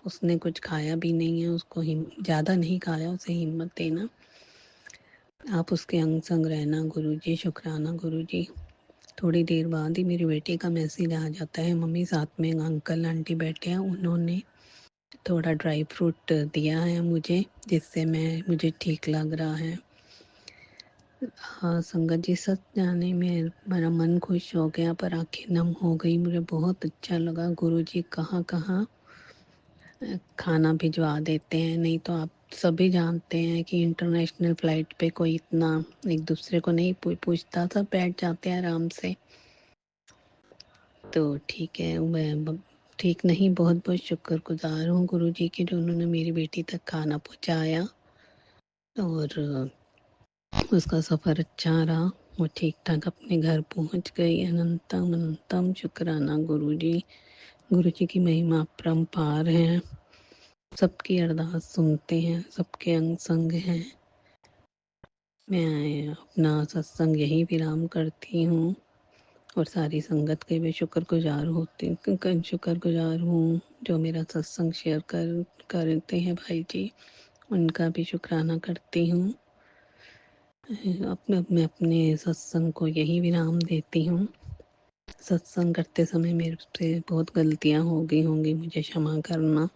उसने कुछ खाया भी नहीं है, उसको ज़्यादा नहीं खाया, उसे हिम्मत देना, आप उसके अंग संग रहना गुरुजी, शुक्राना गुरुजी। थोड़ी देर बाद ही मेरी बेटी का मैसेज आ जाता है, मम्मी साथ में अंकल आंटी बैठे हैं, उन्होंने थोड़ा ड्राई फ्रूट दिया है मुझे, जिससे मुझे ठीक लग रहा है। हाँ संगत जी, सच जाने में मेरा मन खुश हो गया पर आंखें नम हो गई। मुझे बहुत अच्छा लगा, गुरुजी कहाँ कहाँ खाना भिजवा देते हैं। नहीं तो आप सभी जानते हैं कि इंटरनेशनल फ़्लाइट पे कोई इतना एक दूसरे को नहीं पूछता, सब बैठ जाते हैं आराम से। तो ठीक है, मैं ठीक नहीं, बहुत बहुत शुक्रगुजार हूँ गुरुजी की, जो उन्होंने मेरी बेटी तक खाना पहुँचाया और उसका सफ़र अच्छा रहा, वो ठीक ठाक अपने घर पहुँच गई। अनंतम अनंतम शुक्राना गुरुजी। गुरुजी की महिमा अपरंपार है, सबकी अरदास सुनते हैं, सबके अंग संग हैं। मैं अपना सत्संग यही विराम करती हूँ और सारी संगत के भी शुक्रगुजार हूँ जो मेरा सत्संग शेयर करते हैं भाई जी, उनका भी शुक्राना करती हूँ। मैं अपने सत्संग को यही विराम देती हूँ। सत्संग करते समय मेरे से बहुत गलतियाँ हो गई होंगी, मुझे क्षमा करना।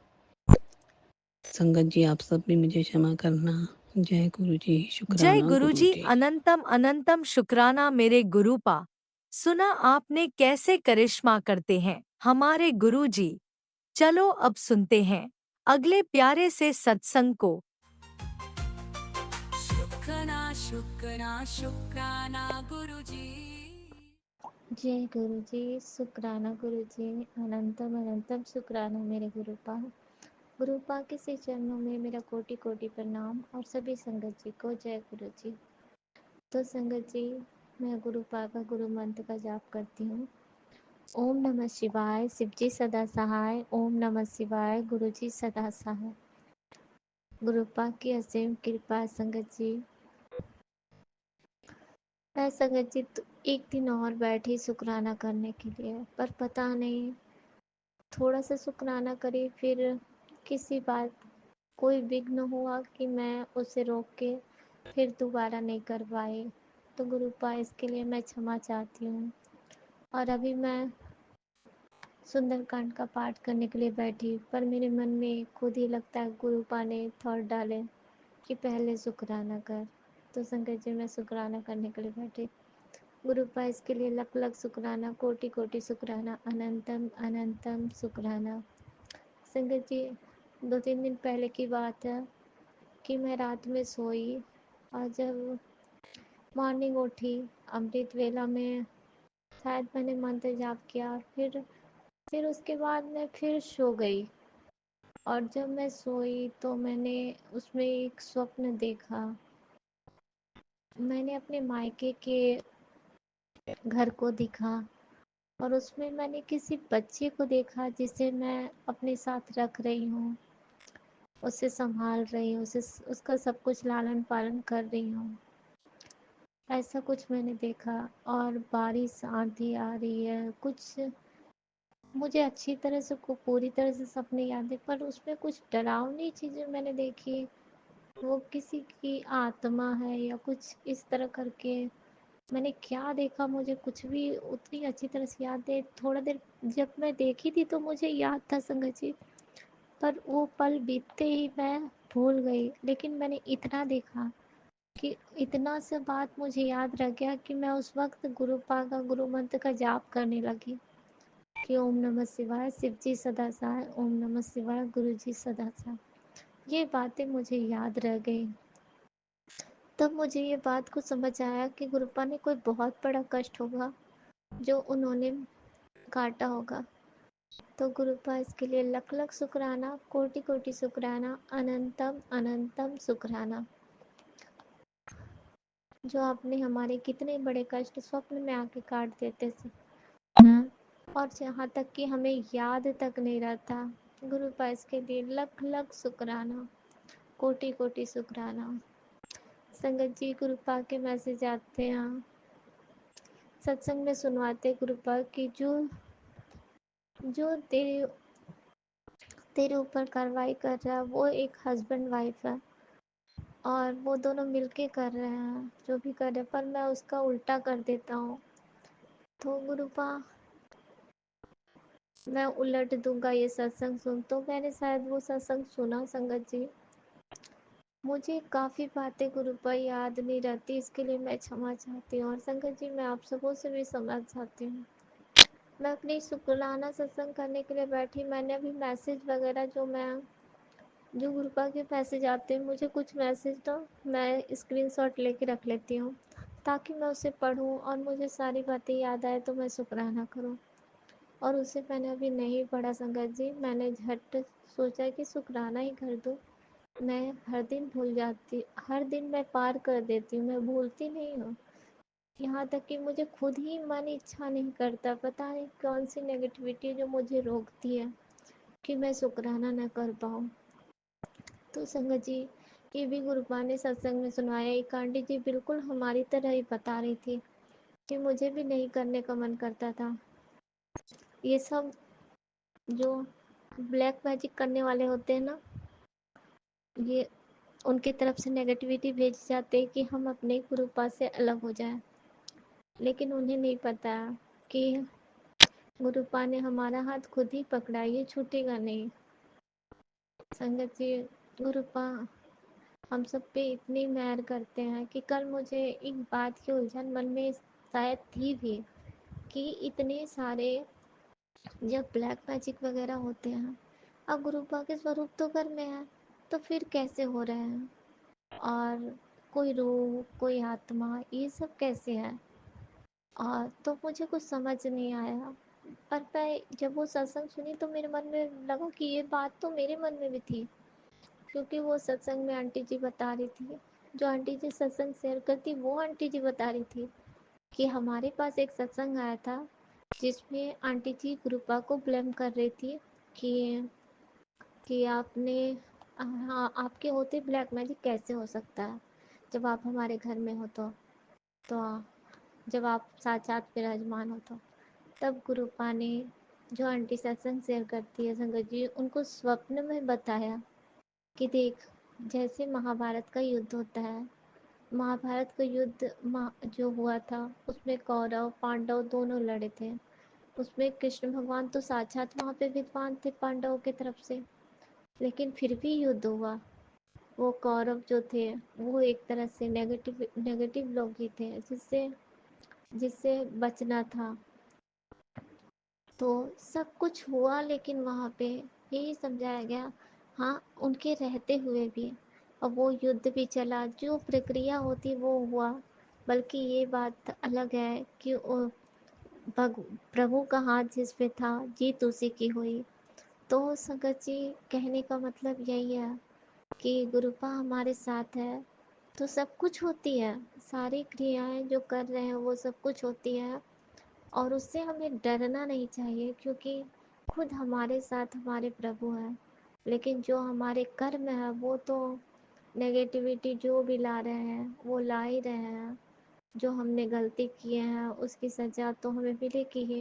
संगत जी आप सब भी मुझे क्षमा करना। जय गुरु जी, जय शुक्राना गुरु गुरुजी। जी। अनंतम अनंतम शुक्राना मेरे गुरुपा। सुना आपने कैसे करिश्मा करते हैं हमारे गुरुजी। चलो अब सुनते हैं अगले प्यारे से सत्संग को। शुक्राना शुक्राना शुक्राना गुरुजी। जय गुरु जी, शुक्राना गुरु जी, अनंतम अनंतम शुक्राना मेरे गुरुपा। गुरुपा के श्री चरणों में मेरा कोटि कोटि प्रणाम और सभी संगत जी को जय गुरु जी। तो संगत जी, मैं गुरुपा का गुरु मंत्र का जाप करती हूँ। ओम नमः शिवाय। शिवजी सदा सहाय। ओम नमः शिवाय। गुरु जी सदा सहाय। गुरुपा की असीम कृपा। संगत जी, मैं संगत जी एक दिन और बैठी शुक्राना करने के लिए, पर पता नहीं थोड़ा सा शुक्राना करी, फिर किसी बात कोई विघ्न हुआ कि मैं उसे रोक के फिर दोबारा नहीं कर पाई। तो गुरुपा इसके लिए मैं क्षमा चाहती हूँ। और अभी मैं सुंदरकांड का पाठ करने के लिए बैठी, पर मेरे मन में खुद ही लगता है गुरुपा ने थॉट डाले कि पहले शुक्राना कर। तो संगत जी, मैं शुक्राना करने के लिए बैठी। गुरुपा इसके लिए लख लख शुक्राना, कोटि कोटि शुक्राना, अनंतम अनंतम शुक्राना। संगत जी, 2-3 दिन पहले की बात है कि मैं रात में सोई और जब मॉर्निंग उठी, अमृत वेला में शायद मैंने मंत्र जाप किया और फिर उसके बाद मैं फिर सो गई। और जब मैं सोई तो मैंने उसमें एक स्वप्न देखा। मैंने अपने मायके के घर को देखा और उसमें मैंने किसी बच्चे को देखा जिसे मैं अपने साथ रख रही हूँ, उसे संभाल रही हूँ, उसे उसका सब कुछ लालन पालन कर रही हूँ। ऐसा कुछ मैंने देखा। और बारिश आंधी आ रही है, कुछ मुझे अच्छी तरह से पूरी तरह से सपने याद है, पर उसमें कुछ डरावनी चीज़ें मैंने देखी। वो किसी की आत्मा है या कुछ इस तरह करके। मैंने क्या देखा मुझे कुछ भी उतनी अच्छी तरह से याद है। थोड़ा देर जब मैं देखी थी तो मुझे याद था संगत जी, पर वो पल बीतते ही मैं भूल गई। लेकिन मैंने इतना देखा कि इतना सा बात मुझे याद रह गया कि मैं उस वक्त गुरुपा का गुरु मंत्र का जाप करने लगी कि ओम नमः शिवाय, शिव जी सदा सहाय, ओम नमः शिवाय, गुरु जी सदा सहाय। ये बातें मुझे याद रह गई। तब मुझे ये बात को समझ आया कि गुरुपा ने कोई बहुत बड़ा कष्ट होगा जो उन्होंने काटा होगा। तो गुरुपा इसके लिए लख लख शुक्राना, कोटि कोटि शुक्राना, अनंतम अनंतम शुक्राना, जो आपने हमारे कितने बड़े कष्ट स्वप्न में आके काट देते हैं और जहाँ तक कि हमें याद तक नहीं रहता। गुरुपा इसके लिए लख लख शुक्राना, कोटि कोटि शुक्राना। संगत जी, गुरुपा के मैसेज आते हैं, सत्संग में सुनवाते गुरुपा की जो जो तेरे ऊपर कार्रवाई कर रहा है वो एक हस्बैंड वाइफ है और वो दोनों मिलके कर रहे हैं जो भी कर रहे हैं, पर मैं उसका उल्टा कर देता हूँ। तो गुरुपा, मैं उलट दूंगा ये सत्संग सुन। तो मैंने शायद वो सत्संग सुना संगत जी। मुझे काफ़ी बातें गुरुपा याद नहीं रहती, इसके लिए मैं क्षमा चाहती हूँ। और संगत जी, मैं आप सबों से भी समझ चाहती हूँ। मैं अपनी शुक्राना सत्संग करने के लिए बैठी। मैंने अभी मैसेज वगैरह जो गुरुपा के मैसेज आते हैं, मुझे कुछ मैसेज तो मैं स्क्रीनशॉट लेके रख लेती हूँ ताकि मैं उसे पढूं और मुझे सारी बातें याद आए तो मैं शुक्राना करूँ। और उसे मैंने अभी नहीं पढ़ा संगत जी। मैंने झट सोचा कि शुक्राना ही कर दूँ। मैं हर दिन भूल जाती, हर दिन मैं पार कर देती हूँ, मैं भूलती नहीं हूँ। यहाँ तक कि मुझे खुद ही मन इच्छा नहीं करता, पता नहीं कौन सी नेगेटिविटी जो मुझे रोकती है कि मैं शुक्राना न कर पाऊँ। तो संगत जी, ये भी गुरुपा ने सत्संग में सुनाया। एक आंटी जी बिल्कुल हमारी तरह ही बता रही थी कि मुझे भी नहीं करने का मन करता था। ये सब जो ब्लैक मैजिक करने वाले होते हैं ना, ये उनकी तरफ से नेगेटिविटी भेज जाते हैं कि हम अपने गुरुपा से अलग हो जाएं। लेकिन उन्हें नहीं पता कि गुरुपा ने हमारा हाथ खुद ही पकड़ा, ये छूटेगा नहीं। संगत जी, गुरुपा हम सब पे इतनी मेहर करते हैं कि कल मुझे एक बात की उलझन मन में शायद थी भी कि इतने सारे जब ब्लैक मैजिक वगैरह होते हैं, अब गुरुपा के स्वरूप तो घर में है, तो फिर कैसे हो रहे हैं? और कोई रूह, कोई आत्मा, ये सब कैसे है? और तो मुझे कुछ समझ नहीं आया। पर मैं जब वो सत्संग सुनी तो मेरे मन में लगा कि ये बात तो मेरे मन में भी थी, क्योंकि वो सत्संग में आंटी जी बता रही थी, जो आंटी जी सत्संग शेयर करती वो आंटी जी बता रही थी कि हमारे पास एक सत्संग आया था जिसमें आंटी जी गुरुपा को ब्लेम कर रही थी कि आपने, हाँ, आपके होते ब्लैक मैजिक कैसे हो सकता है जब आप हमारे घर में हो तो जब आप साक्षात विराजमान हो तो। तब गुरुपा ने, जो आंटी सत्संग शेयर करती है संगत जी, उनको स्वप्न में बताया कि देख, जैसे महाभारत का युद्ध होता है महाभारत का युद्ध जो हुआ था उसमें कौरव पांडव दोनों लड़े थे। उसमें कृष्ण भगवान तो साक्षात वहाँ पे विद्वान थे पांडवों की तरफ से, लेकिन फिर भी युद्ध हुआ। वो कौरव जो थे वो एक तरह से नेगेटिव नेगेटिव लोग ही थे, जिससे जिससे बचना था। तो सब कुछ हुआ, लेकिन वहाँ पे यही समझाया गया, हाँ उनके रहते हुए भी अब वो युद्ध भी चला, जो प्रक्रिया होती वो हुआ। बल्कि ये बात अलग है कि प्रभु का हाथ जिस पे था जीत उसी की हुई। तो संगत जी, कहने का मतलब यही है कि गुरुपा हमारे साथ है तो सब कुछ होती है, सारी क्रियाएं जो कर रहे हैं वो सब कुछ होती है। और उससे हमें डरना नहीं चाहिए, क्योंकि खुद हमारे साथ हमारे प्रभु हैं। लेकिन जो हमारे कर्म है वो तो नेगेटिविटी जो भी ला रहे हैं वो ला ही रहे हैं। जो हमने गलती किए हैं उसकी सज़ा तो हमें मिलेगी ही,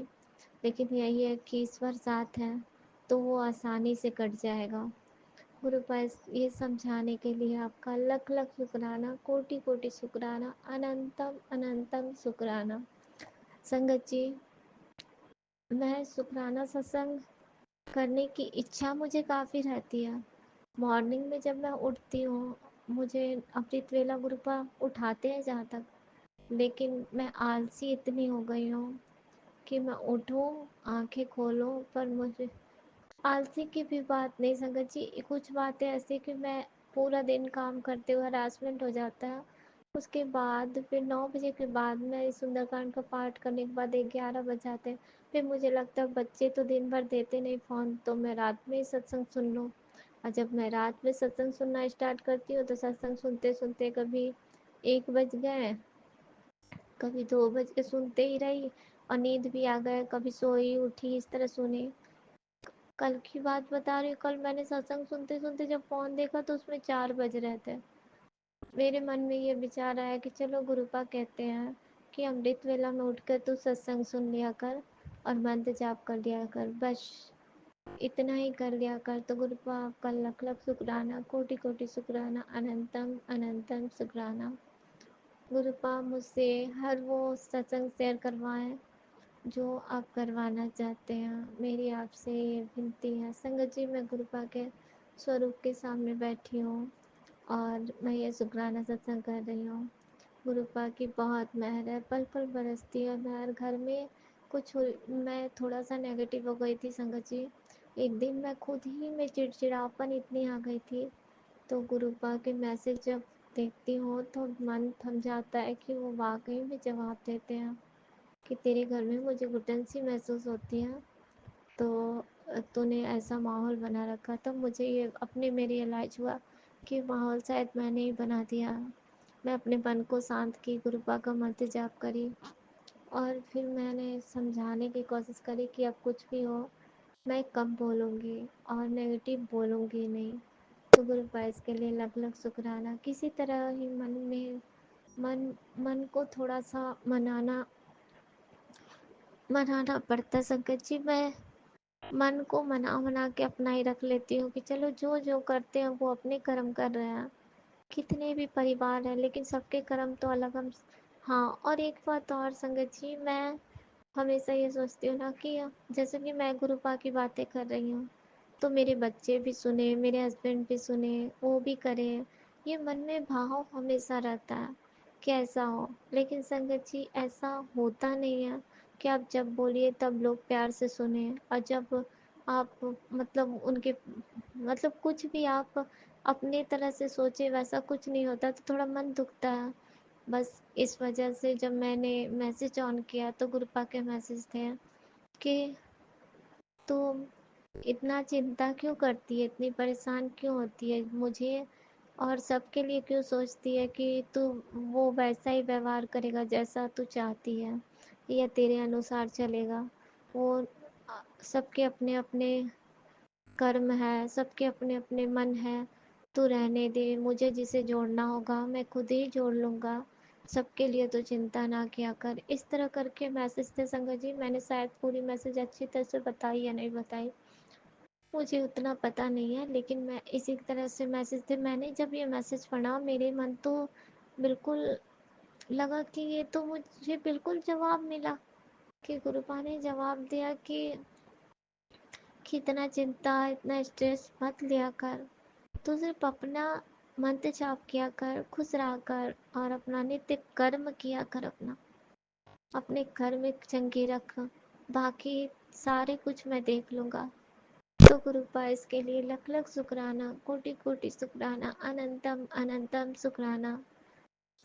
लेकिन यही है कि ईश्वर साथ है तो वो आसानी से कट जाएगा। गुरु पास ये समझाने के लिए आपका लख लख शुक्राना, कोटि कोटि शुक्राना, अनंतम अनंतम शुक्राना। संगत जी, मैं शुक्राना सत्संग करने की इच्छा मुझे काफ़ी रहती है। मॉर्निंग में जब मैं उठती हूँ, मुझे अमृत वेला गुरुपा उठाते हैं जहाँ तक, लेकिन मैं आलसी इतनी हो गई हूँ कि मैं उठूँ आंखें खोलूँ, पर मुझे आलसी की भी बात नहीं संगत जी, कुछ बातें ऐसी कि मैं पूरा दिन काम करते हुए हरासमेंट हो जाता है। उसके बाद फिर 9 बजे के बाद मैं सुंदरकांड का पाठ करने के बाद 11 बज जाते हैं। फिर मुझे लगता है बच्चे तो दिन भर देते नहीं फ़ोन, तो मैं रात में ही सत्संग सुन लूँ। और जब मैं रात में सत्संग सुनना स्टार्ट करती हूँ तो सत्संग सुनते सुनते कभी 1 बज गए, कभी 2 बज के सुनते ही रही, और नींद भी आ गए, कभी सोई उठी इस तरह सुनी। कल की बात बता रही हूँ, कल मैंने सत्संग सुनते सुनते जब फ़ोन देखा तो उसमें 4 बज रहे थे। मेरे मन में ये विचार आया कि चलो गुरुपा कहते हैं कि अमृत वेला में उठकर तू सत्संग सुन लिया कर और मंत्र जाप कर लिया कर, बस इतना ही कर लिया कर। तो गुरुपा आपका लख लख शुक्राना, कोटि कोटि शुक्राना, अनंतम अनंतम शुक्राना। गुरुपा मुझसे हर वो सत्संग शेयर करवाएं जो आप करवाना चाहते हैं। मेरी आपसे ये विनती है संगत जी, मैं गुरुपा के स्वरूप के सामने बैठी हूँ और मैं ये शुक्राना सत्संग कर रही हूँ। गुरुपा की बहुत मेहर है, पल पल बरसती है मेहर। घर में मैं थोड़ा सा नेगेटिव हो गई थी संगत जी। एक दिन मैं खुद ही में चिड़चिड़ापन इतनी आ गई थी, तो गुरुपा के मैसेज जब देखती हूँ तो मन थम जाता है कि वो वाकई में जवाब देते हैं कि तेरे घर में मुझे घुटन सी महसूस होती है, तो तूने ऐसा माहौल बना रखा। तो मुझे ये अपने में रियलाइज हुआ कि माहौल शायद मैंने ही बना दिया। मैं अपने मन को शांत की, गुरुपा का मंत्र जाप करी, और फिर मैंने समझाने की कोशिश करी कि अब कुछ भी हो मैं कम बोलूँगी और नेगेटिव बोलूँगी नहीं। तो गुरुपा इसके लिए लख लख शुक्राना। किसी तरह ही मन मन को थोड़ा सा मनाना पड़ता संकट जी। मैं मन को मना मना के अपना ही रख लेती हूँ कि चलो जो जो करते हैं वो अपने कर्म कर रहे हैं, कितने भी परिवार हैं लेकिन सबके कर्म तो अलग हम। हाँ, और एक बात और संगत जी, मैं हमेशा ये सोचती हूँ ना कि जैसे कि मैं गुरुपा की बातें कर रही हूँ तो मेरे बच्चे भी सुने, मेरे हस्बैंड भी सुने, वो भी करें, ये मन में भाव हमेशा रहता है कि ऐसा हो। लेकिन संगत जी, ऐसा होता नहीं है कि आप जब बोलिए तब लोग प्यार से सुने, और जब आप मतलब उनके मतलब कुछ भी आप अपने तरह से सोचे वैसा कुछ नहीं होता, तो थोड़ा मन दुखता है। बस इस वजह से जब मैंने मैसेज ऑन किया तो गुरुपा के मैसेज थे कि तुम इतना चिंता क्यों करती है, इतनी परेशान क्यों होती है मुझे और सबके लिए क्यों सोचती है कि तू वो वैसा ही व्यवहार करेगा जैसा तू चाहती है या तेरे अनुसार चलेगा। वो सबके अपने अपने कर्म है, सबके अपने अपने मन है। तू रहने दे, मुझे जिसे जोड़ना होगा मैं खुद ही जोड़ लूँगा, सबके लिए तो चिंता ना किया कर। इस तरह करके मैसेज थे संगत जी। मैंने शायद पूरी मैसेज अच्छी तरह से बताई या नहीं बताई मुझे उतना पता नहीं है, लेकिन मैं इसी तरह से मैसेज थे। मैंने जब ये मैसेज पढ़ा मेरे मन तो बिल्कुल लगा कि ये तो मुझे बिल्कुल जवाब मिला, कि गुरुपा ने जवाब दिया कि इतना चिंता इतना स्ट्रेस मत लिया कर, तू सिर्फ अपना मंत्र जाप किया कर, खुश रहा कर और अपना नित्य कर्म किया कर, अपने कर्म चंगे रख, बाकी सारे कुछ मैं देख लूँगा। तो गुरुपा इसके लिए लख लख शुक्राना, कोटि कोटि शुक्राना, अनंतम अनंतम शुक्राना।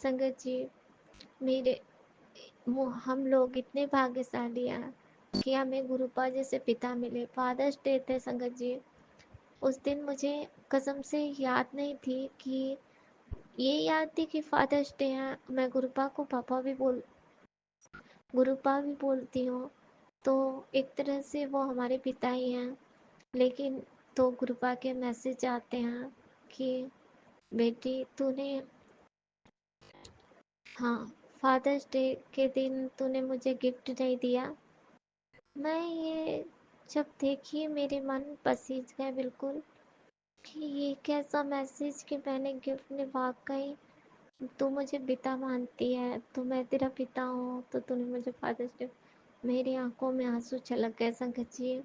संगत जी, मेरे हम लोग इतने भाग्यशाली हैं कि हमें गुरुपा जैसे पिता मिले। फादर्स डे थे संगत जी, उस दिन मुझे कसम से याद नहीं थी कि ये याद थी कि फादर्स डे है। मैं गुरुपा को गुरुपा भी बोलती हूँ, तो एक तरह से वो हमारे पिता ही हैं। लेकिन तो गुरुपा के मैसेज आते हैं कि बेटी तूने, हाँ, फादर्स डे के दिन तूने मुझे गिफ्ट नहीं दिया। मैं ये जब देखी मेरे मन पसीज गए बिल्कुल, कि ये कैसा मैसेज कि मैंने गिफ्ट ने वाकई, तू मुझे पिता मानती है तो मैं तेरा पिता हूँ, तो तूने मुझे फादर्स डे, मेरी आंखों में आंसू छलक गए संगत जी,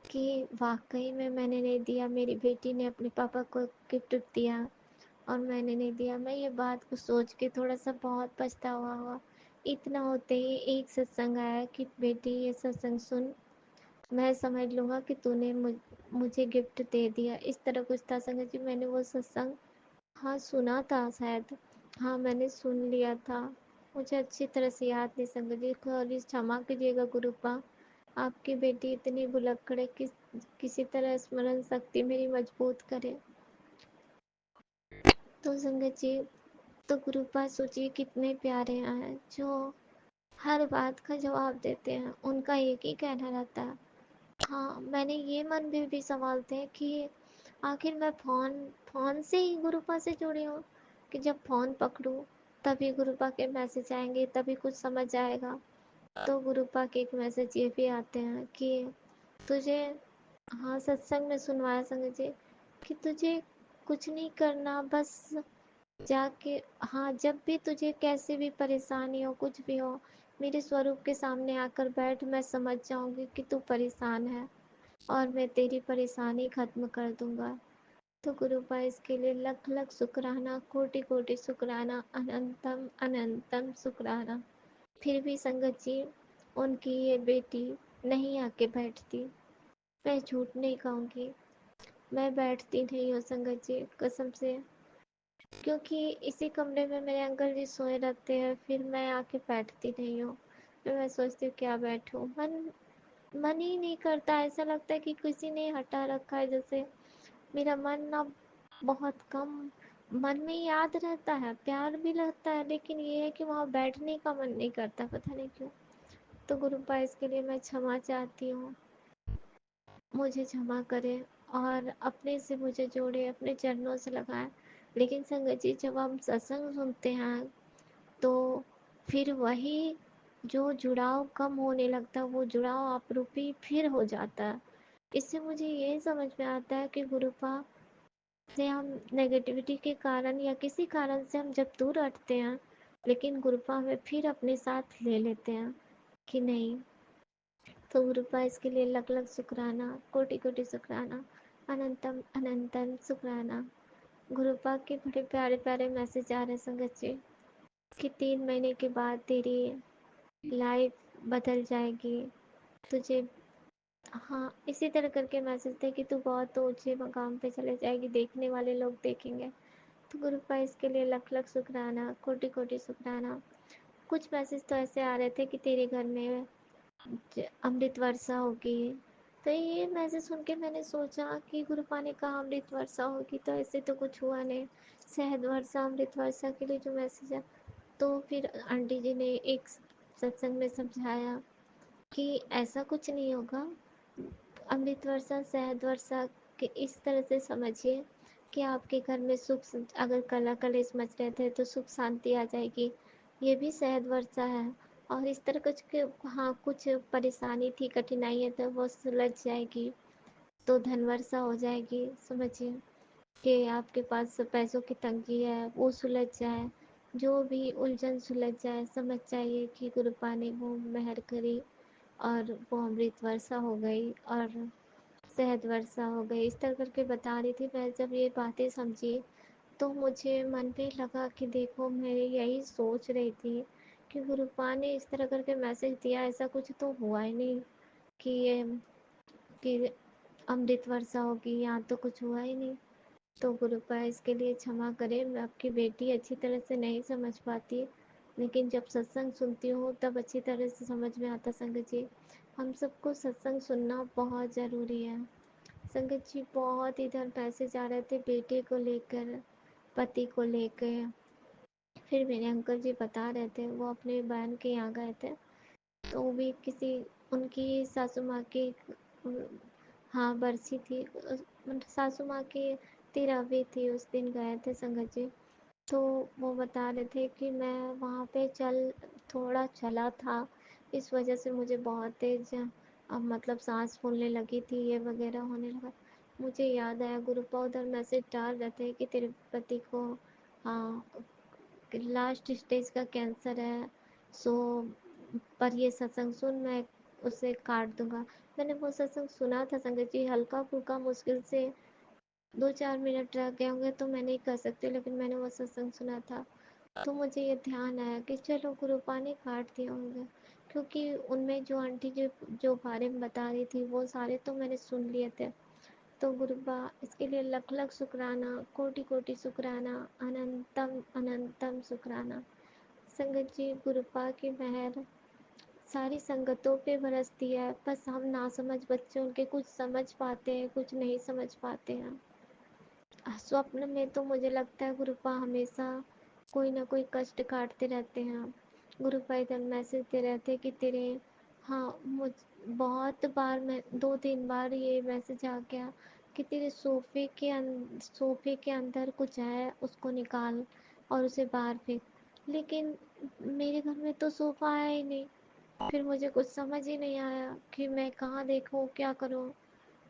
कि वाकई में मैंने नहीं दिया। मेरी बेटी ने अपने पापा को गिफ्ट दिया और मैंने नहीं दिया। मैं ये बात को सोच के थोड़ा सा बहुत पछतावा हुआ। इतना होते ही एक सत्संग आया कि बेटी ये सत्संग सुन, मैं समझ लूँगा कि तूने मुझे गिफ्ट दे दिया, इस तरह कुछ था संगत जी। मैंने वो सत्संग, हाँ, सुना था शायद, हाँ मैंने सुन लिया था, मुझे अच्छी तरह से याद नहीं संगत जी, थोड़ी क्षमा कीजिएगा गुरुपा। आपकी बेटी इतनी भुलक्कड़ है, किसी तरह स्मरण शक्ति मेरी मजबूत करे। तो संगत जी, तो गुरुपा सोचिए कितने प्यारे हैं, जो हर बात का जवाब देते हैं। उनका एक ही कहना रहता है। हाँ, मैंने ये मन में भी सवालते हैं कि आखिर मैं फ़ोन से ही गुरुपा से जुड़ी हूँ, कि जब फ़ोन पकड़ूँ तभी गुरुपा के मैसेज आएंगे, तभी कुछ समझ आएगा। तो गुरुपा के एक मैसेज ये भी आते हैं कि तुझे, हाँ, सत्संग में सुनवाया संगत जी, कि तुझे कुछ नहीं करना, बस जाके, हाँ, जब भी तुझे कैसी भी परेशानी हो, कुछ भी हो, मेरे स्वरूप के सामने आकर बैठ, मैं समझ जाऊंगी कि तू परेशान है और मैं तेरी परेशानी खत्म कर दूंगा। तो गुरुपा इसके लिए लख लख शुक्राना, कोटि कोटि शुक्राना, अनंतम अनंतम शुक्राना। फिर भी संगत जी, उनकी ये बेटी नहीं आके बैठती, मैं झूठ नहीं कहूँगी, मैं बैठती नहीं हूँ संगत जी, कसम से, क्योंकि इसी कमरे में मेरे अंकल जी सोए रहते हैं, फिर मैं आके बैठती नहीं हूँ। फिर मैं सोचती हूँ क्या बैठूँ, मन ही नहीं करता, ऐसा लगता है कि किसी ने हटा रखा है जैसे। मेरा मन ना बहुत कम, मन में याद रहता है, प्यार भी रहता है, लेकिन ये है कि वहाँ बैठने का मन नहीं करता, पता नहीं क्यों। तो गुरुपा इसके लिए मैं क्षमा चाहती हूँ, मुझे क्षमा करें और अपने से मुझे जोड़े, अपने चरणों से लगाएं। लेकिन संगत जी, जब हम सत्संग सुनते हैं तो फिर वही जो जुड़ाव कम होने लगता है, वो जुड़ाव आपरूपी फिर हो जाता है। इससे मुझे ये समझ में आता है कि गुरुपा से हम नेगेटिविटी के कारण या किसी कारण से हम जब दूर हटते हैं, लेकिन गुरुपा हमें फिर अपने साथ ले लेते हैं कि नहीं। तो गुरुपा इसके लिए लख लख शुक्राना, कोटि कोटि शुक्राना, अनंतम अनंतम शुक्राना। गुरुपा के बड़े प्यारे प्यारे मैसेज आ रहे संगत जी, कि 3 महीने के बाद तेरी लाइफ बदल जाएगी, तुझे, हाँ, इसी तरह करके मैसेज थे कि तू बहुत ऊंचे मकाम पे चले जाएगी, देखने वाले लोग देखेंगे। तो गुरुपा इसके लिए लख लख शुक्राना, कोटि कोटि शुक्राना। कुछ मैसेज तो ऐसे आ रहे थे कि तेरे घर में अमृत वर्षा होगी। तो ये मैसेज सुन के मैंने सोचा कि गुरुपा ने कहा अमृत वर्षा होगी, तो ऐसे तो कुछ हुआ नहीं। शहद वर्षा, अमृत वर्षा के लिए जो मैसेज है, तो फिर आंटी जी ने एक सत्संग में समझाया कि ऐसा कुछ नहीं होगा। अमृत वर्षा, शहद वर्षा के इस तरह से समझिए कि आपके घर में सुख, अगर कला कलेश मच रहे थे तो सुख शांति आ जाएगी, ये भी शहद वर्षा है। और इस तरह कुछ के, हाँ, कुछ परेशानी थी, कठिनाई है, तो वो सुलझ जाएगी, तो धन वर्षा हो जाएगी। समझिए कि आपके पास पैसों की तंगी है, वो सुलझ जाए, जो भी उलझन सुलझ जाए, समझ जाइए कि गुरुपा ने वो मेहर करी और वो अमृत वर्षा हो गई और शहद वर्षा हो गई। इस तरह करके बता रही थी। मैं जब ये बातें समझी तो मुझे मन पे लगा कि देखो मैं यही सोच रही थी कि गुरुपा ने इस तरह करके मैसेज दिया, ऐसा कुछ तो हुआ ही नहीं कि ये कि अमृत वर्षा होगी, यहाँ तो कुछ हुआ ही नहीं। तो गुरुपा इसके लिए क्षमा करें, मैं आपकी बेटी अच्छी तरह से नहीं समझ पाती, लेकिन जब सत्संग सुनती हूँ तब अच्छी तरह से समझ में आता। संगत जी, हम सबको सत्संग सुनना बहुत ज़रूरी है। संगत जी, बहुत इधर मैसेज आ रहे थे बेटे को लेकर, पति को लेकर। फिर मेरे अंकल जी बता रहे थे वो अपने बहन के यहाँ गए थे, तो वो भी किसी उनकी सासू माँ की हाँ बरसी थी, मतलब सासू माँ की तेरहवीं थी, उस दिन गए थे संगत जी। तो वो बता रहे थे कि मैं वहाँ पे थोड़ा चला था, इस वजह से मुझे बहुत तेज अब मतलब सांस फूलने लगी थी, ये वगैरह होने लगा। मुझे याद आया गुरुपा उधर मैसेज डाल रहे थे कि तेरे पति को हाँ लास्ट स्टेज का कैंसर है, सो पर ये सत्संग सुन, मैं उसे काट दूंगा। मैंने वो सत्संग सुना था संगत जी, हल्का फुल्का मुश्किल से 2-4 मिनट रह गए होंगे तो मैं नहीं कह सकती, लेकिन मैंने वो सत्संग सुना था। तो मुझे ये ध्यान आया कि चलो गुरुपा ने काट दिया होंगे, क्योंकि उनमें जो आंटी जो बारे में बता रही थी वो सारे तो मैंने सुन लिए थे। तो गुरुपा इसके लिए लख लख शुक्राना, कोटि कोटि शुक्राना, अनंतम अनंतम शुक्राना। संगत जी, गुरुपा की मेहर सारी संगतों पे बरसती है, बस हम नासमझ बच्चे उनके कुछ समझ पाते हैं, कुछ नहीं समझ पाते हैं। स्वप्न में तो मुझे लगता है गुरुपा हमेशा कोई ना कोई कष्ट काटते रहते हैं। गुरुपा इधर मैसेज दे रहे थे कि तेरे हाँ मुझ बहुत बार, मैं 2-3 बार ये मैसेज आ गया कि तेरे सोफे के अंदर कुछ है, उसको निकाल और उसे बाहर फेंक। लेकिन मेरे घर में तो सोफ़ा है ही नहीं। फिर मुझे कुछ समझ ही नहीं आया कि मैं कहाँ देखूँ, क्या करूँ।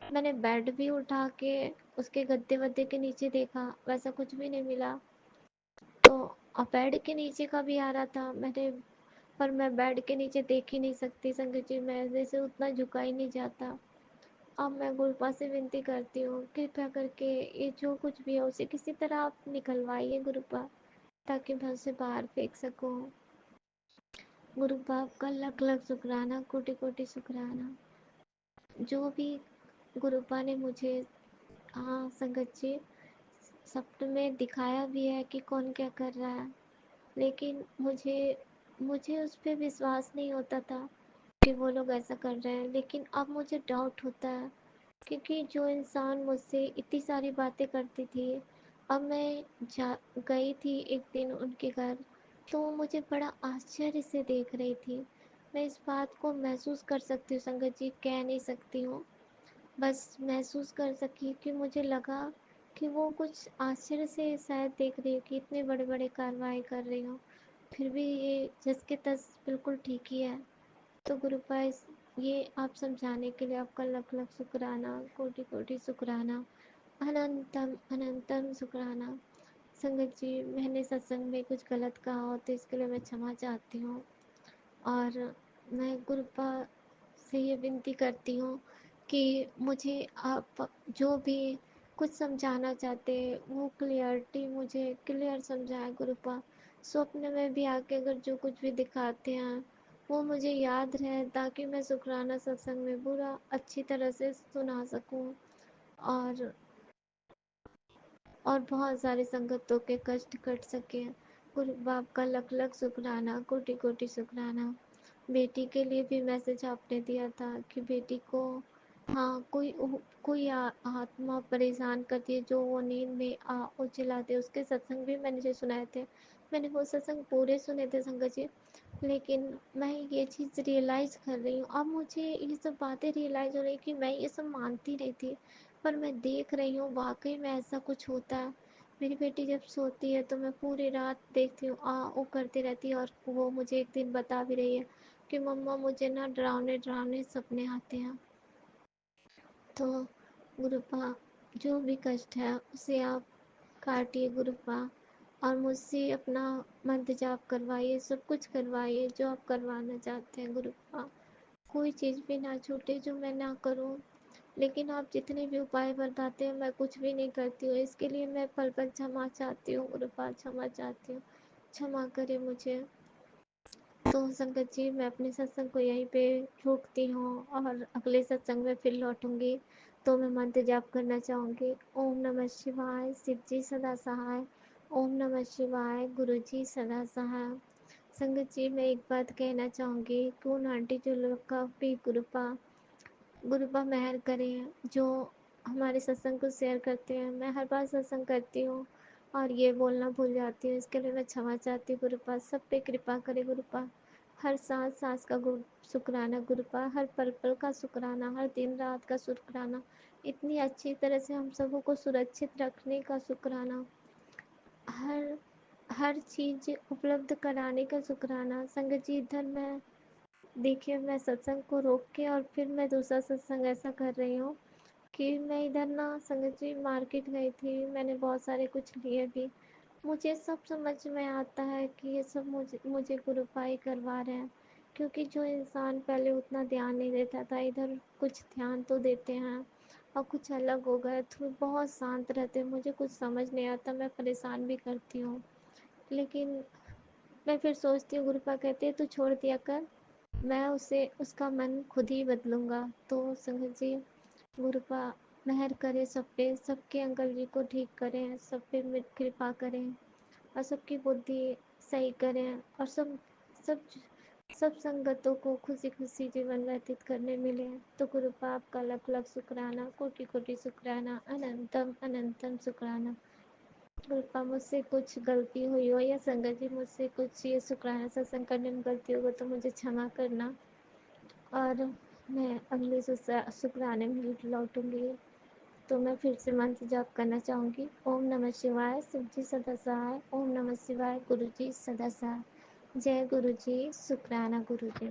मैंने बेड भी उठा के उसके गद्दे वद्दे के नीचे देखा, वैसा कुछ भी नहीं मिला। तो बेड के नीचे का भी आ रहा था, पर मैं बेड के नीचे देख ही नहीं सकती संगत जी, मेरे से उतना झुका ही नहीं जाता। अब मैं गुरुपा से विनती करती हूँ, कृपया करके ये जो कुछ भी है उसे किसी तरह आप निकलवाइए गुरुपा, ताकि मैं उसे बाहर फेंक सकूँ। गुरुपा आपका लख लख शुक्राना, कोटि कोटि शुक्राना। जो भी गुरुपा ने मुझे हाँ संगत जी, सपने में दिखाया भी है कि कौन क्या कर रहा है, लेकिन मुझे मुझे उस पर विश्वास नहीं होता था कि वो लोग ऐसा कर रहे हैं, लेकिन अब मुझे डाउट होता है, क्योंकि जो इंसान मुझसे इतनी सारी बातें करती थी, अब मैं गई थी एक दिन उनके घर, तो वो मुझे बड़ा आश्चर्य से देख रही थी। मैं इस बात को महसूस कर सकती हूँ संगत जी, कह नहीं सकती हूँ, बस महसूस कर सकी कि मुझे लगा कि वो कुछ आश्चर्य से शायद देख रही हो कि इतने बड़े बड़े कार्रवाई कर रही हो, फिर भी ये जस के तस बिल्कुल ठीक ही है। तो गुरुपा ये आप समझाने के लिए आपका लख लख शुक्राना, कोटि कोटि शुक्राना, अनंतम अनंतम शुक्राना। संगत जी, मैंने सत्संग में कुछ गलत कहा हो तो इसके लिए मैं क्षमा चाहती हूँ, और मैं गुरुपा से ये विनती करती हूँ कि मुझे आप जो भी कुछ समझाना चाहते हैं वो क्लियरिटी मुझे क्लियर समझाएं गुरुपा। स्वप्न में भी आके अगर जो कुछ भी दिखाते हैं वो मुझे याद रहे, ताकि मैं शुक्राना सत्संग में पूरा अच्छी तरह से सुना सकूं, और बहुत सारे संगतों के कष्ट कट सके। गुरु बाप का लख लख शुक्राना, कोटि कोटि शुक्राना। बेटी के लिए भी मैसेज आपने दिया था कि बेटी को हाँ आत्मा परेशान करती है, जो वो नींद में चिल्लाते, उसके सत्संग भी मैंने जो सुनाए थे, मैंने वो सत्संग पूरे सुने थे संगत जी, लेकिन मैं ये चीज़ रियलाइज़ कर रही हूँ, अब मुझे ये सब बातें रियलाइज़ हो रही कि मैं ये सब मानती नहीं थी, पर मैं देख रही हूँ वाकई में ऐसा कुछ होता है। मेरी बेटी जब सोती है तो मैं पूरी रात देखती हूँ वो करती रहती है, और वो मुझे एक दिन बता भी रही है कि मम्मा मुझे ना डरावने डरावने सपने आते हैं। तो गुरुपा जो भी कष्ट है उसे आप काटिए गुरुपा, और मुझसे अपना मंत्र जाप करवाइए, सब कुछ करवाइए जो आप करवाना चाहते हैं गुरुपा। कोई चीज़ भी ना छूटे जो मैं ना करूं। लेकिन आप जितने भी उपाय बताते हैं मैं कुछ भी नहीं करती हूँ, इसके लिए मैं पल पल क्षमा चाहती हूँ गुरुपा, क्षमा चाहती हूँ, क्षमा करें मुझे। तो संगत जी, मैं अपने सत्संग को यहीं पे रोकती हूँ और अगले सत्संग में फिर लौटूंगी। तो मैं मंत्र जाप करना चाहूँगी। ओम नमः शिवाय, शिव जी सदा सहाय। ओम नमः शिवाय, गुरु जी सदा सहाय। संगत जी, मैं एक बात कहना चाहूँगी कि उन आंटी जो लोग का भी गुरुपा मेहर करें, जो हमारे सत्संग को शेयर करते हैं। मैं हर बार सत्संग करती हूँ और ये बोलना भूल जाती हूँ, इसके लिए मैं क्षमा चाहती हूँ गुरुपा। सब पे कृपा करे गुरुपा। हर सांस सांस का शुक्राना गुरुपा, हर पल पल का शुक्राना, हर दिन रात का शुक्राना, इतनी अच्छी तरह से हम सबों को सुरक्षित रखने का शुक्राना, हर हर चीज़ उपलब्ध कराने का शुक्राना। संगत जी, इधर मैं देखिए, मैं सत्संग को रोक के और फिर मैं दूसरा सत्संग ऐसा कर रही हूँ कि मैं इधर ना संगत जी मार्केट गई थी, मैंने बहुत सारे कुछ लिए भी। मुझे सब समझ में आता है कि ये सब मुझे मुझे गुरुपाई करवा रहे हैं, क्योंकि जो इंसान पहले उतना ध्यान नहीं देता था, इधर कुछ ध्यान तो देते हैं और कुछ अलग हो गए, तो बहुत शांत रहते हैं। मुझे कुछ समझ नहीं आता, मैं परेशान भी करती हूँ। लेकिन मैं फिर सोचती हूँ, गुरुपा कहते हैं तू छोड़ दिया कर, मैं उसे उसका मन खुद ही बदलूँगा। तो संगत जी, गुरुपा मेहर करे सब पे, सबके अंकल जी को ठीक करें, सब पे कृपा करें और सबकी बुद्धि सही करें और सब सब सब संगतों को खुशी खुशी जीवन व्यतीत करने मिले। तो गुरुपा आपका लख लख शुक्राना, कोटि कोटि शुक्राना, अनंतम अनंतम शुक्राना। गुरुपा, मुझसे कुछ गलती हुई हो या संगत जी मुझसे कुछ ये शुक्राना सत्संग करने में गलती होगा तो मुझे क्षमा करना, और मैं अगले शुक्राने में लौटूंगी। तो मैं फिर से मंत्र जाप करना चाहूँगी। ओम नमः शिवाय, शिव जी सदा सहाय। ओम नमः शिवाय, गुरु जी सदा सहाय। जय गुरु जी, शुक्राना गुरु जी।